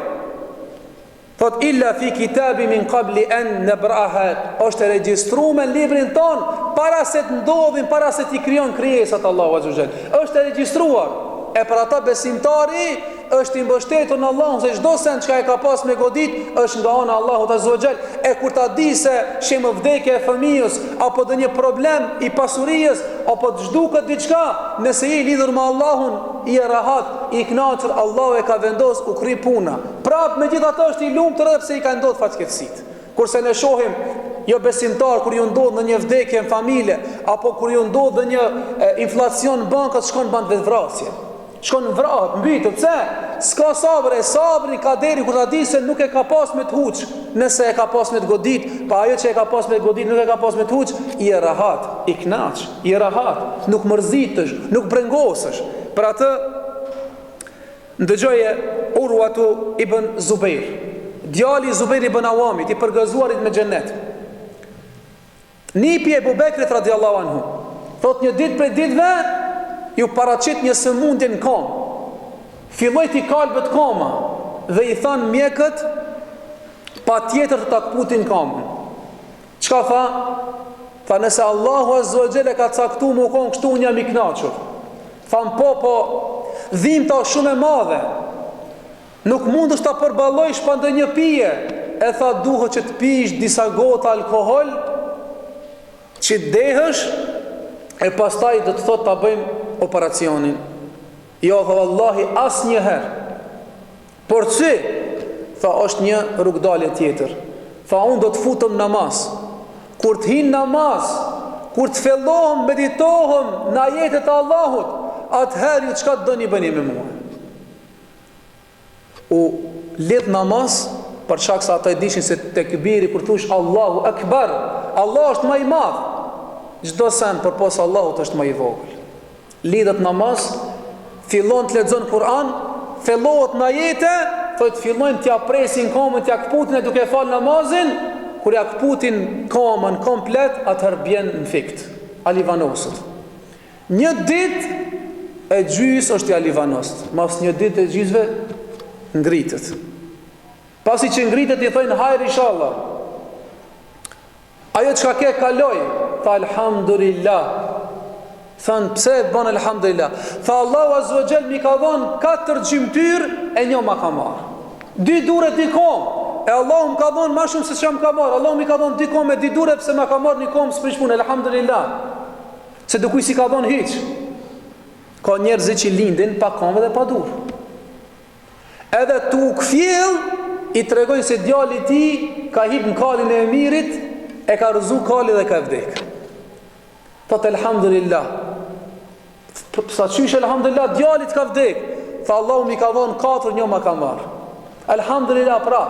thot illa fi kitabi min qabli an nabraha, është regjistruar në librin ton para se të ndodhin, para se t'i krijon krijesat Allahu azza wa jall. Është regjistruar. E për ata besimtari është i mbështetur në Allahun, se çdo send që e ka pas me godit është nga ana e Allahut azza wa jall. E kur ta di se shemë vdekje e fëmijës apo dhe një problem i pasurisë apo të zhduket diçka, nëse je i lidhur me Allahun, i rahat, i kënaqur, Allahu e ka vendos u kri puna. Prap megjithatë është i lumtur edhe pse i ka ndodhur fatkeqësit. Kurse ne shohim jo besimtar kur ju ndodh në një vdekje në familje apo kur ju ndodh në një inflacion në bankë, shkon ban vetvrasje. Shkon në vrahet, mbytet, pse? S'ka sabër, e sabri ka deri kur ta di se nuk e ka pas me të huç. Nëse e ka pas me të godit, pa ajo që e ka pas me të godit nuk e ka pas me të huç, i e rahat, i kënaq, i rahat, nuk mërzitesh, nuk brengosësh. Për atë ndëgjoje Urwatu ibn Zubair, djali Zubair ibn Awamit, i përgëzuarit me xhennet. Nipi e Abu Bekrit radhiyallahu anhu, thot një ditë prej ditëve ju paraqit një sëmundje në kom. Filloi t'i kalbet koma dhe i than mjekët patjetër të ta kputin komën. Çka tha? Tha nëse Allahu azza wa jalla ka caktuar më kon kështu unë jam i kënaqur. Than po dhimbta është shumë e madhe. Nuk mundesh ta përballojsh pa ndonjë pije. E tha duhet që të pish disa gota alkohol që të dehësh e pastaj do të thot ta bëjmë operacionin. Jo, tha vallahi asnjëherë. Por si? Tha është një rrugdalje tjetër. Tha unë do të futem namaz. Kur të hin namaz, kur të fillohem meditohem në ajetet e Allahut, atëherë ju çka doni bëni me mua. U lidh namaz për shkak se ata e dishin se tekbiri kur thosh Allahu Akbar, Allah është më i madh. Çdo sen përpos Allahut është më i vogël. Lidhet namaz, fillon të lexon Kur'an, fillohet në ajete, thotë fillojnë t'ja presin komën, t'ja kputin e duke fal namazin, kur ja kputin komën komplet, atëherë bjen në fikt, alivanosët. Një ditë e gjys është i alivanost, mas një ditë e gjysve ngritet. Pasi që ngritet i thojnë hajr inshallah. Ajo çka ke kaloj, tha alhamdulillah. Than pse bën alhamdulillah. Tha Allahu azza wa jall mi ka dhënë 4 gjymtyr e një ma ka marr. 2 dure di kom. E Allahu më ka dhënë më shumë se çka më ka marr. Allahu mi ka dhënë 2 kom e 2 dure pse më ka marr një kom s'prish punë alhamdulillah. Se do kuj si ka dhënë hiç. Ka njerëz që lindin pa këmbë dhe pa dur. Edhe tu këfjell i tregojnë se djali i tij ka hip në kalin e emirit, e ka rëzu kali dhe ka vdek. Thot elhamdulillah. Sa qysh elhamdulillah, djalit ka vdek. Tha Allahu mi ka dhënë 4, një ma ka marr. Elhamdulillah pra.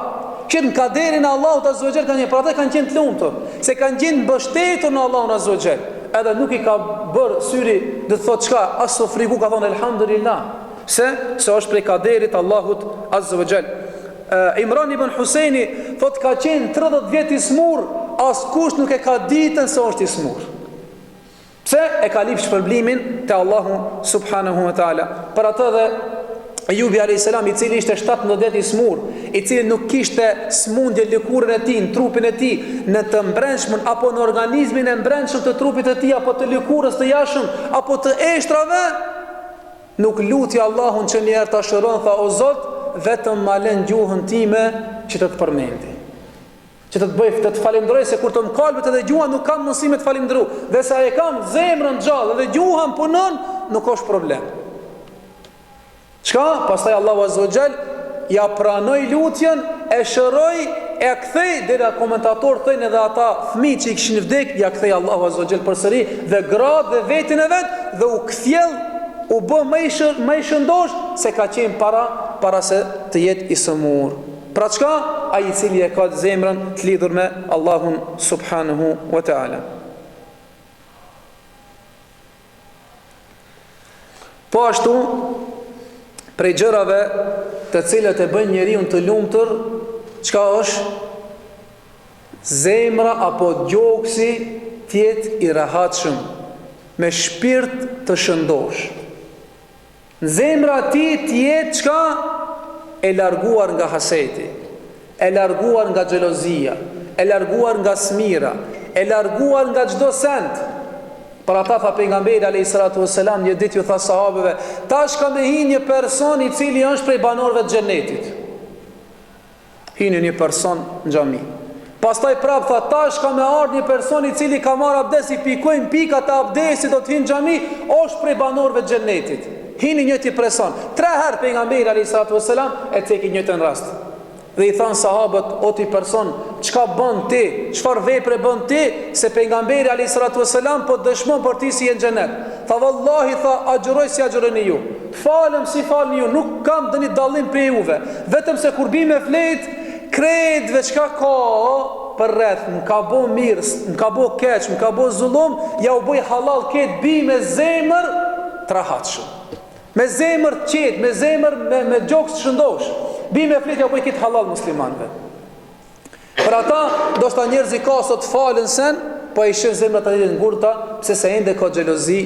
Që në kaderin e Allahut azza wa jall kanë pra ata kanë qenë të lumtur, se kanë qenë mbështetur në Allahun azza wa jall. Edhe nuk i ka bërë syri dhe të thotë çka, as sofriku ka thonë elhamdulillah. Se është prej kaderit Allahut azza wa jall. Imran ibn Husaini thot ka qenë 30 vjet i smur, askush nuk e ka ditën se është i smur. Pse e ka lip shpërblimin te Allahu subhanahu wa taala. Për atë dhe Ajubi a.s. i cili ishte 17 vjet i smur, i cili nuk kishte smundje lëkurën e tij, në trupin e tij, në të mbrëmshmën apo në organizmin e mbrëmshëm të trupit të tij, apo të lëkurës të jashtëm, apo të eshtrave, nuk luti Allahun që një herë ta shëron, tha o Zot, vetëm ma lën gjuhën time që të të përmendi, që të të bëj të falenderoj, se kur të më kalbet edhe gjuha nuk kam mundësi me të falendëru, dhe sa e kam zemrën gjallë dhe gjuha punon, nuk është problem. Çka? Pastaj Allahu azza wa jall ja pranoi lutjen, e shëroi, e kthei deri komentatorët thënë edhe ata fëmijë që i kishin vdek, ja kthei Allahu azza wa jall përsëri dhe gratë dhe vetin e vet dhe u kthjell, u bë më i shëndosh se ka qenë para se të jetë i smur. Pra çka? Ai i cili e ka zemrën të lidhur me Allahun subhanahu wa taala. Po ashtu prej gjërave të cilët e bën njeriu të lumtur, çka është? Zemra apo gjoksi të jetë i rahatshëm, me shpirt të shëndosh. Në zemra ti të jetë çka? E larguar nga haseti, e larguar nga xhelozia, e larguar nga smira, e larguar nga çdo send. Për ata tha pejgamberi alayhis salatu wassalam, një ditë ju tha sahabeve, tash ka me hi një person i cili është prej banorëve të xhenetit. Hini një person në xhami. Pastaj prap tha, tash ka me ardhur një person i cili ka marrë abdes, i pikojnë pikat e abdesit, do të hinë në xhami, është prej banorëve të xhenetit. Hini njëti person. 3 herë pejgamberi alayhis salatu wassalam e teki njëjtën rast. Dhe i thanë sahabët, o ti person, çka bën ti? Çfarë vepre bën ti? Se pejgamberi alayhis salatu wassalam po dëshmon për ti si je në xhenet. Tha vallahi, tha, agjëroj si agjëroni ju. Falem si falni ju, nuk kam dëni dallim prej juve. Vetëm se kur bi me flet, kredve çka ka për rreth, më ka bo mirë, më ka bo keq, më ka bo zullum, ja u boj halal ketë bi me zemër të rahatshëm. Me zemër qetë, me zemër me gjoks të shëndosh. Bi me flet, ja u boj ketë halal muslimanve. Për ata, do shta njerëz i ka sot falen sen, po i shën zemrat e tij ngurta, pse se ende ka xhelozi,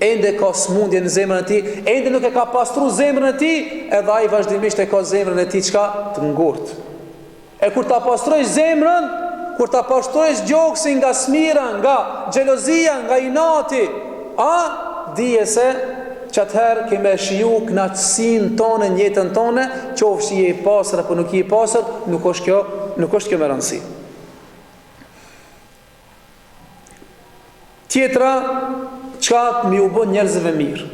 ende ka smundje në zemrën e tij, ende nuk e ka pastruar zemrën e tij, edhe ai vazhdimisht e ka zemrën e tij çka të ngurtë. E kur ta pastrojsh zemrën, kur ta pastrojsh gjoksin nga smira, nga xhelozia, nga inati, dije se çatëherë kemë shiju knatësinë tonë në jetën tonë, qofshi je i pastër apo nuk je i pastër, nuk është kjo me rëndësi. Tjetra, çka mi u bën njerëzve mirë.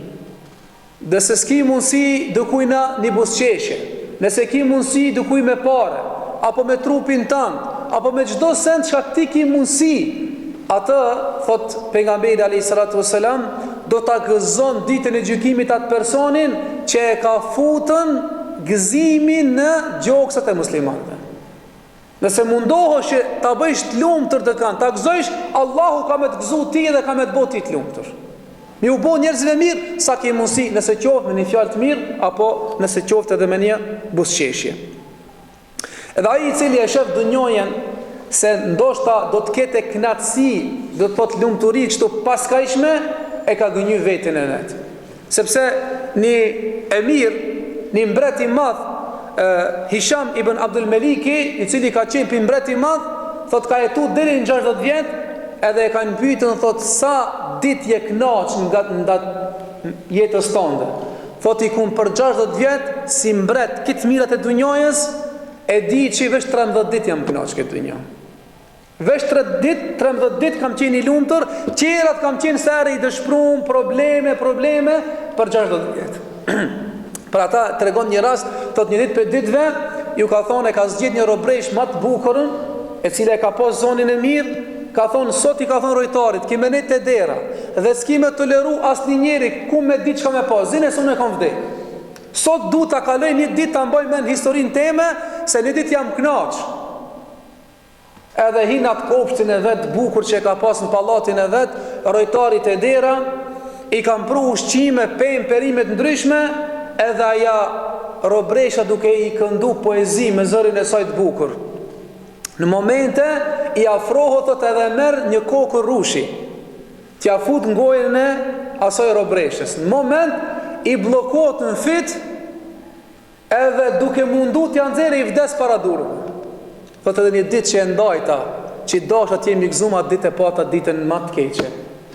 Dhe se s'ki mundësi dëkujna një busqeshe, nëse ki mundësi dëkuj me pare, apo me trupin tënd, apo me çdo send çka ti ki mundësi, atë, thot pejgamberi alayhis salatu wassalam, do ta gëzon ditën e gjykimit atë personin që e ka futën gëzimin në gjoksat e muslimanëve. Nëse mundohesh që ta bëjsh të lumtur të kanë, ta gëzojsh, Allahu ka me të gëzu ti dhe ka me të bëti të lumtur. Mi u bo njerëzve mirë, sa ke mundësi, nëse qoftë me një fjalë të mirë, apo nëse qoftë edhe me një buzëqeshje. Edhe ai i cili e shef dunjojen se ndoshta do të ketë kënaqësi, do të thotë lumturi kështu paskajshme, e ka gënjur veten e vet. Sepse një emir, një mbret i madh, Hisham ibn Abdul Maliki, i cili ka qenë për mbret i madh, thot ka jetu deri në 60 vjet, edhe e kanë pyetur, thot, sa ditë je kënaq nga jetës tënde. Thot, i kum për 60 vjet si mbret këtë mirat e dunjojës, e di që i vesh 13 ditë jam kënaq këtë dunjë. Vesh 3 ditë, 13 ditë kam qenë i lumtur, qerat kam qenë seri i dëshprum, probleme për 60 vjet. Për ata tregon një rast, thot një ditë për ditëve, ju ka thonë e ka zgjedh një robresh më të bukurën, e cila e ka pas zonin e mirë, ka thonë sot i ka thonë rojtarit, kime ne të dera, dhe s'kime toleru asnjë njeri ku me ditë çka me pas, zine se unë e kam vdek. Sot du ta kaloj një ditë ta mbaj me në historinë teme, se një ditë jam knaq. Edhe hinat kopshtin e vet bukur që e ka pas në pallatin e vet, rojtarit e dera, i kam pru ushqime, pemë, perimet ndryshme, edhe aja robresha duke i këndu poezi me zërin e saj të bukur. Në momente i afrohet edhe merr një kokë rushi, t'ja fut në gojën e asaj robreshës. Në moment i bllokohet në fit, edhe duke mundu t'ja nxjerrë i vdes para durrëve. Thot edhe një ditë që e ndajta, që dasha të jemi gëzuar atë ditë e pata ditën më të keqe,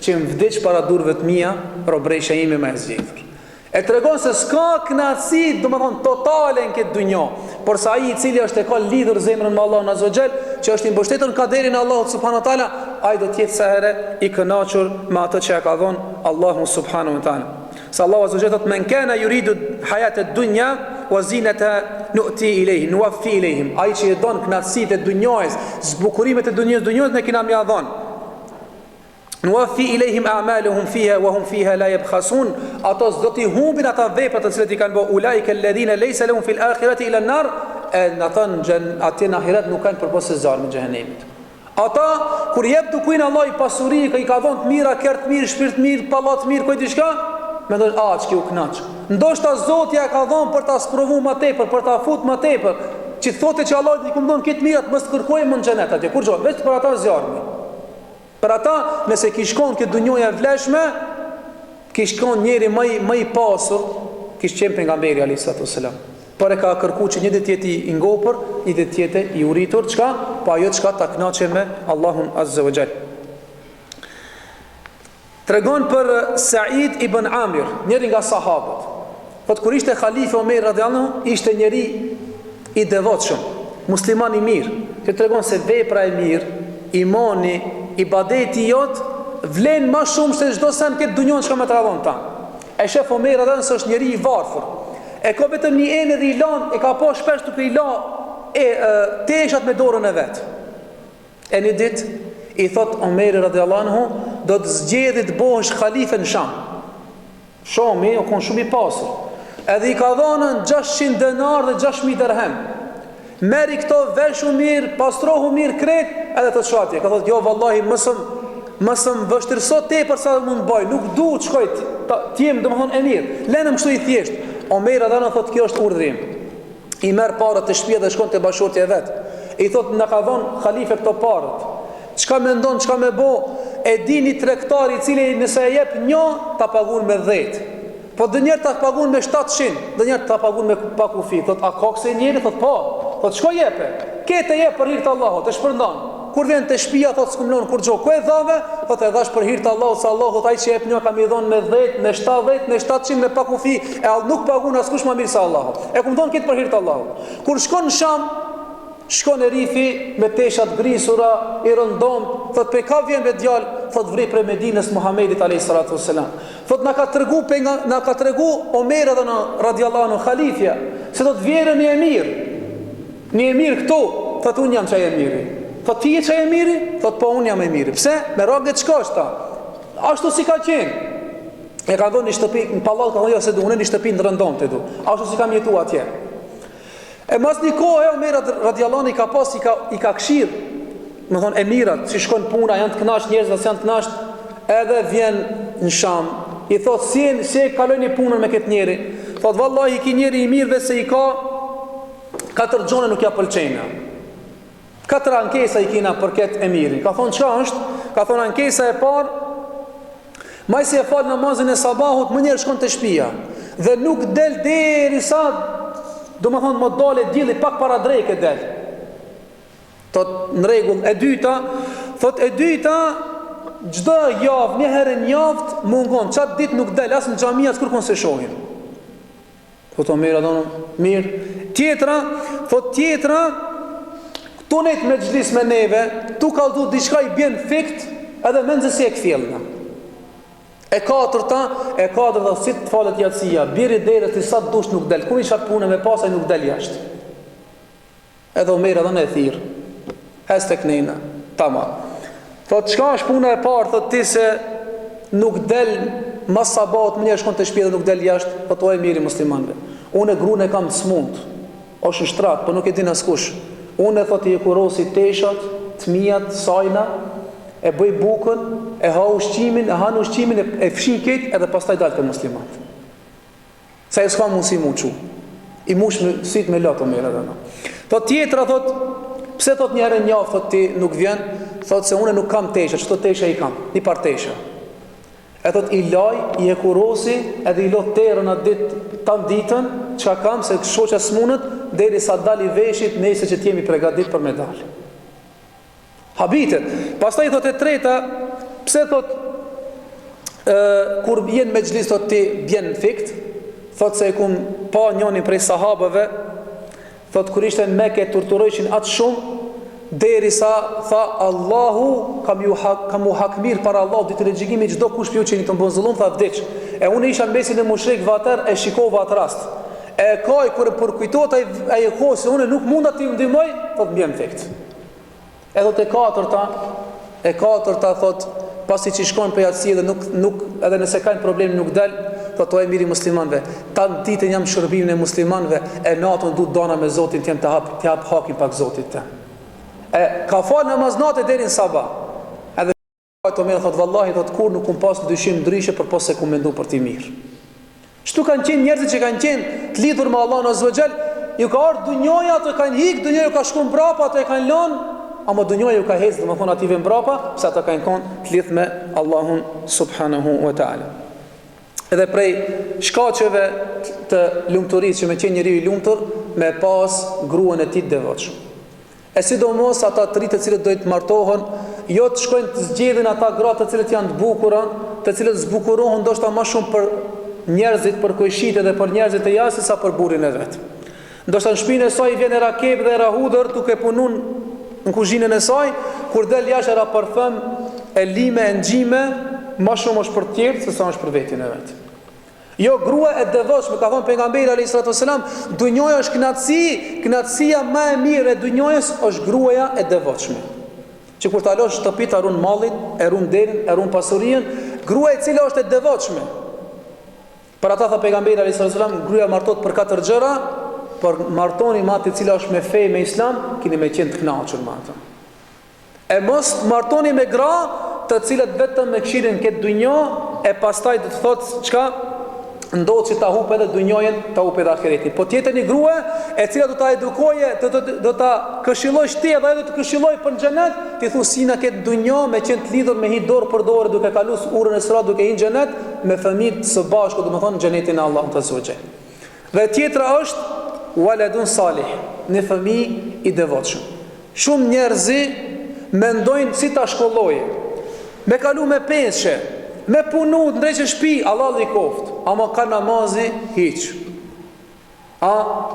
që më vdiq para durrëve të mia, robresha ime më e zgjedhur. E tregon se s'ka kënaqësi, domethënë totale në këtë dunjë, por sa ai i cili është e ka lidhur zemrën me Allahun Azza wa Jall, që është i mbështetur në kaderin e Allahut subhanahu wa taala, ai do të jetë sa herë i kënaqur me atë që e ka dhënë Allahu subhanahu wa taala. Sa Allahu Azza wa Jall thotë men kana yuridu hayata ad-dunya wa zinata nu'ti ilayhi nuwaffi ilayhim. Ai që e don kënaqësitë e dunjës, zbukurimet e dunjës ne kena më dhënë. Nuwaffi ilayhim a'maluhum fiha wa hum fiha la yabkhasun. Ato do t'i humbin ata veprat të cilat i kanë bërë ulaika alladhina laysa lahum fil akhirati ila an-nar, natan atë në ahiret nuk kanë përposë zjarrin e xhenemit. Ata kur jep dukujin Allah i pasuri, që i ka dhënë të mira, kert mirë, shpirt mirë, pallat mirë, kujt diçka, mendon ç'ki u kënaq. Ndoshta Zoti ja ka dhënë për ta sprovuar më tepër, për ta fut më tepër, që thotë që Allah i ka dhënë këtë mirat, mos kërkojmë në xhenet atje. Kur vetëm për ata zjarri. Për ata, nëse kishkon këtë dunjoja vleshme, kishkon njeri më i pasur, kish qenë pejgamberi alayhis salam. Por e ka kërku që një ditë jeti i ngopër, një ditë jeti i uritur, çka? Po ajo çka ta kënaqe me Allahun Azza wa Jall. Tregon për Said ibn Amir, njëri nga sahabët. Po kur ishte halife Omer radhiyallahu, ishte njeri i devotshëm, musliman i mirë, që tregon se vepra e mirë, imani, ibadeti jot vlen më shumë se çdo sen këtë dunjon që më tradhon ta. E shef Omer radhiyallahu se është njeri i varfër. E ka vetëm një enë dhe i lan, e ka pa shpesh duke i la teshat me dorën e vet. E një ditë i thot Omeri radhiyallahu anhu, do të zgjedhit bëhesh halife në Sham. Shami o kon shumë i pasur. Edhe i ka dhënë 600 denar dhe 6000 dirhem. Meri këto veshu mirë, pastrohu mirë kret, edhe të shatje. Ka thot, jo vallahi mësëm vështirëso tepër sa mund bëj, nuk du të shkoj të jem domethënë e mirë. Lenëm kështu i thjesht. Omer adana thot, kjo është urdhrim. I merr parët të shtëpia dhe shkon te bashortja e vet. I thot, na ka dhënë halife këto parët. Çka mendon, çka më bë? E dini tregtari i cili nëse e jep një, ta paguon me 10. Po dënjer ta paguon me 700, dënjer ta paguon me pa kufi. Thot, a ka këse njëri? Thot, po. Thot, shko jepe. Kete jep për hir të Allahut, e shpërndan. Kur vjen te shtëpia thot s'kumlon kur xho. Ku e dhave? Thot, e dhash për hir të Allahut, se Allahu thot ai që jep një kam i dhon me 10, me 70, me 700 me pa kufi, e nuk paguon askush më mirë se Allahu. E kum dhon këtë për hir të Allahut. Kur shkon në Sham, shkon e rifi me teshat grisura, i rëndom, thot pe ka vjen me djalë, thot vri prej Medinës Muhamedit alayhis salatu wassalam. Thot na ka tregu Omer edhe radhiyallahu anhu halifja, se do të vjerën një emir. Një emir këtu, thot unë jam çaj emiri. Thot ti je çaj emiri? Thot po unë jam emiri. Pse? Me rrogë çkoshta. Ashtu si ka qenë. E ka dhënë një shtëpi në pallat, ka thënë jo se do unë një shtëpi në rëndomte du. Ashtu si kam jetuar atje. E mas një kohë Omer radhiyallahu anhu i ka këshill, më thon emirat, si shkon puna, janë të kënaqë njerëz, as janë të kënaqë, edhe vjen në Sham. I thot si e kalojni punën me këtë njeri. Thot vallahi ki njeri i mirë vetë se i ka 4 gjone nuk ja pëlqejnë. 4 ankesa i kina për këtë emirin. Ka thonë çka është? Ka thonë ankesa e parë, maj si e falë namazin e sabahut, më njerë shkon të shtëpia dhe nuk del derisa do më thonë më dole dili pak para drejke del. Thot në rregull. E dyta çdo javë, një herë në javë mungon, çat ditë nuk del as në xhami as kërkon se shohin. Thot Omer adonë mirë. Tjetra Tu nejt me gjlis me neve, tu kaldu diçka i bjen fikt, edhe menzësi e këthjelna. E katërta, si të falet jatësia, biri derës të sa të dush nuk del, ku i qatë punë me pasaj nuk del jashtë. Edhe Omer edhe në e thirë, hes të knejna, tama. Thot, qka është puna e parë, thot ti se nuk del, mas sabat, më një shkon të shpje dhe nuk del jashtë, thot o e miri muslimanve. Unë e grune kam të smund, është në shtrat, për nuk e din askush. Unë e thot i e kurosi teshat, të mijat, sajna, e bëj bukën, e ha ushqimin, e han ushqimin, e fshin ketë, edhe pastaj dalë të muslimat. Sa e s'ka mundësi mu qu. I mush me syt me latë o mire dhe na. Thot tjetra, thot, pse thot njëre njafë, thot ti nuk vjen, thot se une nuk kam tesha, qëto tesha i kam, një par tesha. E thot i laj, i e kurosi, edhe i lot terën atë ditë, tanë ditën, qka kam, se shoqa s'munët, deri sa dali veshit, nëse që t'jemi pregadit për me dalë. Habitet. Pastaj thot e treta, pse thot kur jenë me gjlis thot ti bjen në fikt, thot se e kum pa njënin prej sahabëve, thot kur ishte në Mekë torturojshin atë shumë, derisa tha Allahu kam u hakmir para Allah ditën e gjykimit çdo kush piu që një të mbon zullum tha vdiq. E unë isha në mesin e mushrikëve atër e shikova atë rast. E kaj kur përkujtohet ai kohë se unë nuk mund t'i ndihmoj, thot bjen në fikt. Edhe te katërta thot, pasi që shkojnë për jatësi dhe nuk edhe nëse kanë problem nuk del, thot o e miri muslimanve, tanë ditën jam shërbimin e muslimanve, e natën du dona me Zotin t'jem të hap hakin pak Zotit të. E ka falë namaznate deri në sabah. Edhe o mire thot, vallahi thot, kur nuk kum pas dyshim ndryshe për pos se kum mendu për ti mirë. Shtu kanë qenë njerëzit që kanë qenë të lidhur me Allahun azza wa xal, ju ka ardhur dunjoja, ato kanë hik, dunjoja ka shkuar mbrapa, ato e kanë lënë. Ama dunjoja ju ka hecë, dhe më thonë ative mbrapa, se ata ka në konë të lidhë me Allahun subhanahu wa ta'ala. Edhe prej shkaqeve të lumëturit, që me qenë njëri i lumëtur, me pas gruën e ti të devotshëm. E sidomos ata të rritë të cilët dojtë martohen, jo të shkojnë të zgjedhin ata gratë të cilët janë të bukura, të cilët zbukurohen ndoshta më shumë për njerëzit, për kojshite dhe për njerëzit e jasë, sa për burin e vetë. Ndoshta në shpinë e saj vjen e rakeb dhe e rahudër, duke punun në kuzhinën e saj, kur del jashtë era parfum, e lime, e ngjime, më shumë është për tjerë se sa është për vetin e vet. Jo, grua e devotshme, ka thënë pejgamberi alayhis salatu wasalam, dunjoja është kënaqësi, kënaqësia më e mirë e dunjojës është gruaja e devotshme. Që kur ta lësh shtëpi, ta ruan mallin, e ruan derin, e ruan pasurinë, gruaja e cila është e devotshme. Për ata tha pejgamberi alayhis salatu wasalam, gruaja martohet për 4 gjëra, por martoni me atë cila është me fe me islam, keni me qenë të kënaqur me atë. E mos martoni me gra të cilat vetëm me këshirin këtë dunjë, e pastaj do të thotë çka ndodh që ta hup edhe dunjën, ta hup edhe ahiretin. Po tjetër një grua e cila do ta edukoje, do ta këshillojsh ti edhe do të këshilloj për xhenet, ti thu sina këtë dunjë me qenë të lidhur me hi dorë për dorë duke kaluar urën e sra duke hi në xhenet me fëmijë së bashku, domethënë në xhenetin e Allahut azza wa jall. Dhe tjetra është waladun salih, në fëmijë i devotshëm. Shumë njerëzi mendojnë si ta shkolloje, me kalu me peshe, me punu, të ndreqe shpi, Allah dhe i koft, ama ka namazi hiq.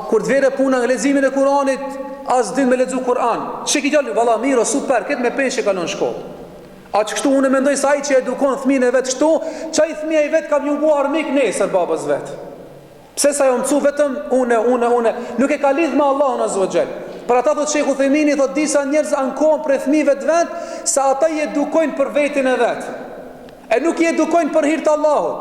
Kur të vere puna në lezimin e Kuranit, as din me lezu Kuran. Që ki gjallë, vala miro, super, këtë me peshe kalon shkollë. A që kështu unë mendoj sa i që edukon thmin e vetë kështu, që i thmija i vetë kam ju bu armik nesër babës vetë. Pse sa jo mëcu vetëm une, nuk e ka lidh me Allahun azza wa jall. Për ata thot Sheikh Uthemini, thot disa njerëz ankohen për fëmijëve të vet, sa ata i edukojnë për veten e vet. E nuk i edukojnë për hir të Allahut.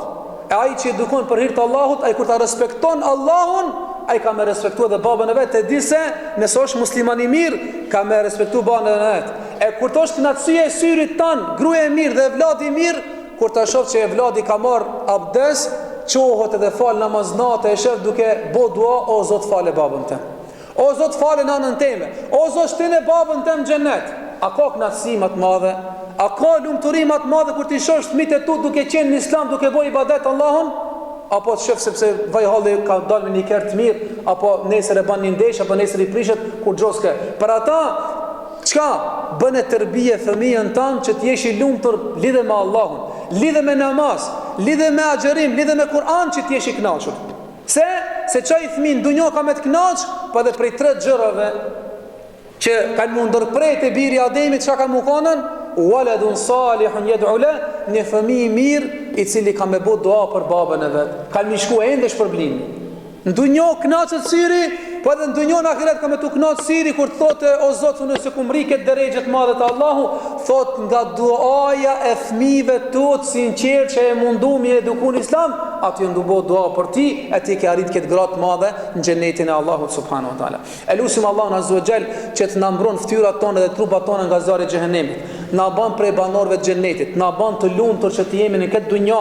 E ai që edukon për hir të Allahut, ai kur ta respekton Allahun, ai ka me respektuar dhe babën e vet, e di se nëse është musliman i mirë, ka me respektuar babën e vet. E kur të është kënaqësia e syrit tan, gruaja e mirë dhe vladi i mirë, kur ta shoh që vladi ka marr abdes, qohët edhe falë namaznate e shef duke bo dua, o Zot fale babën tem, o Zot fale nanën teme, o Zot shtine babën tem xhenet. A ka kënaqësi më të madhe? A ka lumturi më të madhe kur ti shosh fëmijët e tu duke qenë në islam, duke bërë ibadet Allahun? Apo të shef sepse vaj halli ka dalë me një kerë të mirë, apo nesër e ban një ndesh, apo nesër i prishet kur gjoske. Për ata, çka? Bën e tërbije fëmijën tanë që t'jesh i lumtur lidhe me Allahun, lidhe me namaz, lidhe me agjerim, lidhe me Kur'an që t'jesh i kënaqur. Se çaj fëmin dunjo ka me të kënaq, pa dhe prej 3 gjërave që kanë më ndërprej të biri Ademit, çka kanë më konën? Waladun salihun yad'u la, një fëmijë mirë i cili ka me bë dua për babën e vet. Kanë më shku ende shpërblimi. Në dunjë kënaqet syri, po edhe në dunjë në ahiret ka me tu kënaq syri kur thotë o Zot, unë se kum riket drejtë të madhe të Allahu, thot nga duaja e fëmijëve tot sinqert që e mundu mi edukun Islam, aty ndubo dua për ti, e ti ke arrit këtë gradë të madhe në xhenetin e Allahut subhanahu wa taala. Elusim Allahun azza wa jall që të na mbron fytyrat tona dhe trupat tona nga zjarri i xhehenemit. Na bën prej banorëve të xhenetit, na bën të lumtur që të jemi në këtë dunjë,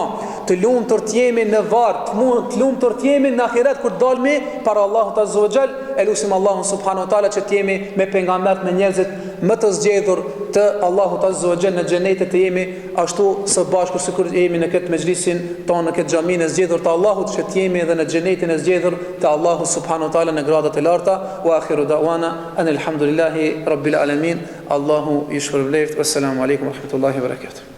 të lumtur të jemi në varr, të lumtur të jemi në ahiret kur dalmi para Allahut azza wa jall. Elusim Allahun subhanahu wa taala që të jemi me pejgambert, me njerëzit më të zgjedhur të Allahut azza wa jall në xhenetet, të jemi ashtu së bashku sikur jemi në këtë mexhlisin tonë, në këtë xhaminë e zgjedhur të Allahut, që të jemi edhe në xhenetin e zgjedhur të Allahut subhanahu wa taala në gradat e larta. Wa akhiru da'wana anil hamdulillahi rabbil alamin. Allahu ju shpërbleft. Assalamu alaikum wa rahmatullahi wa barakatuh.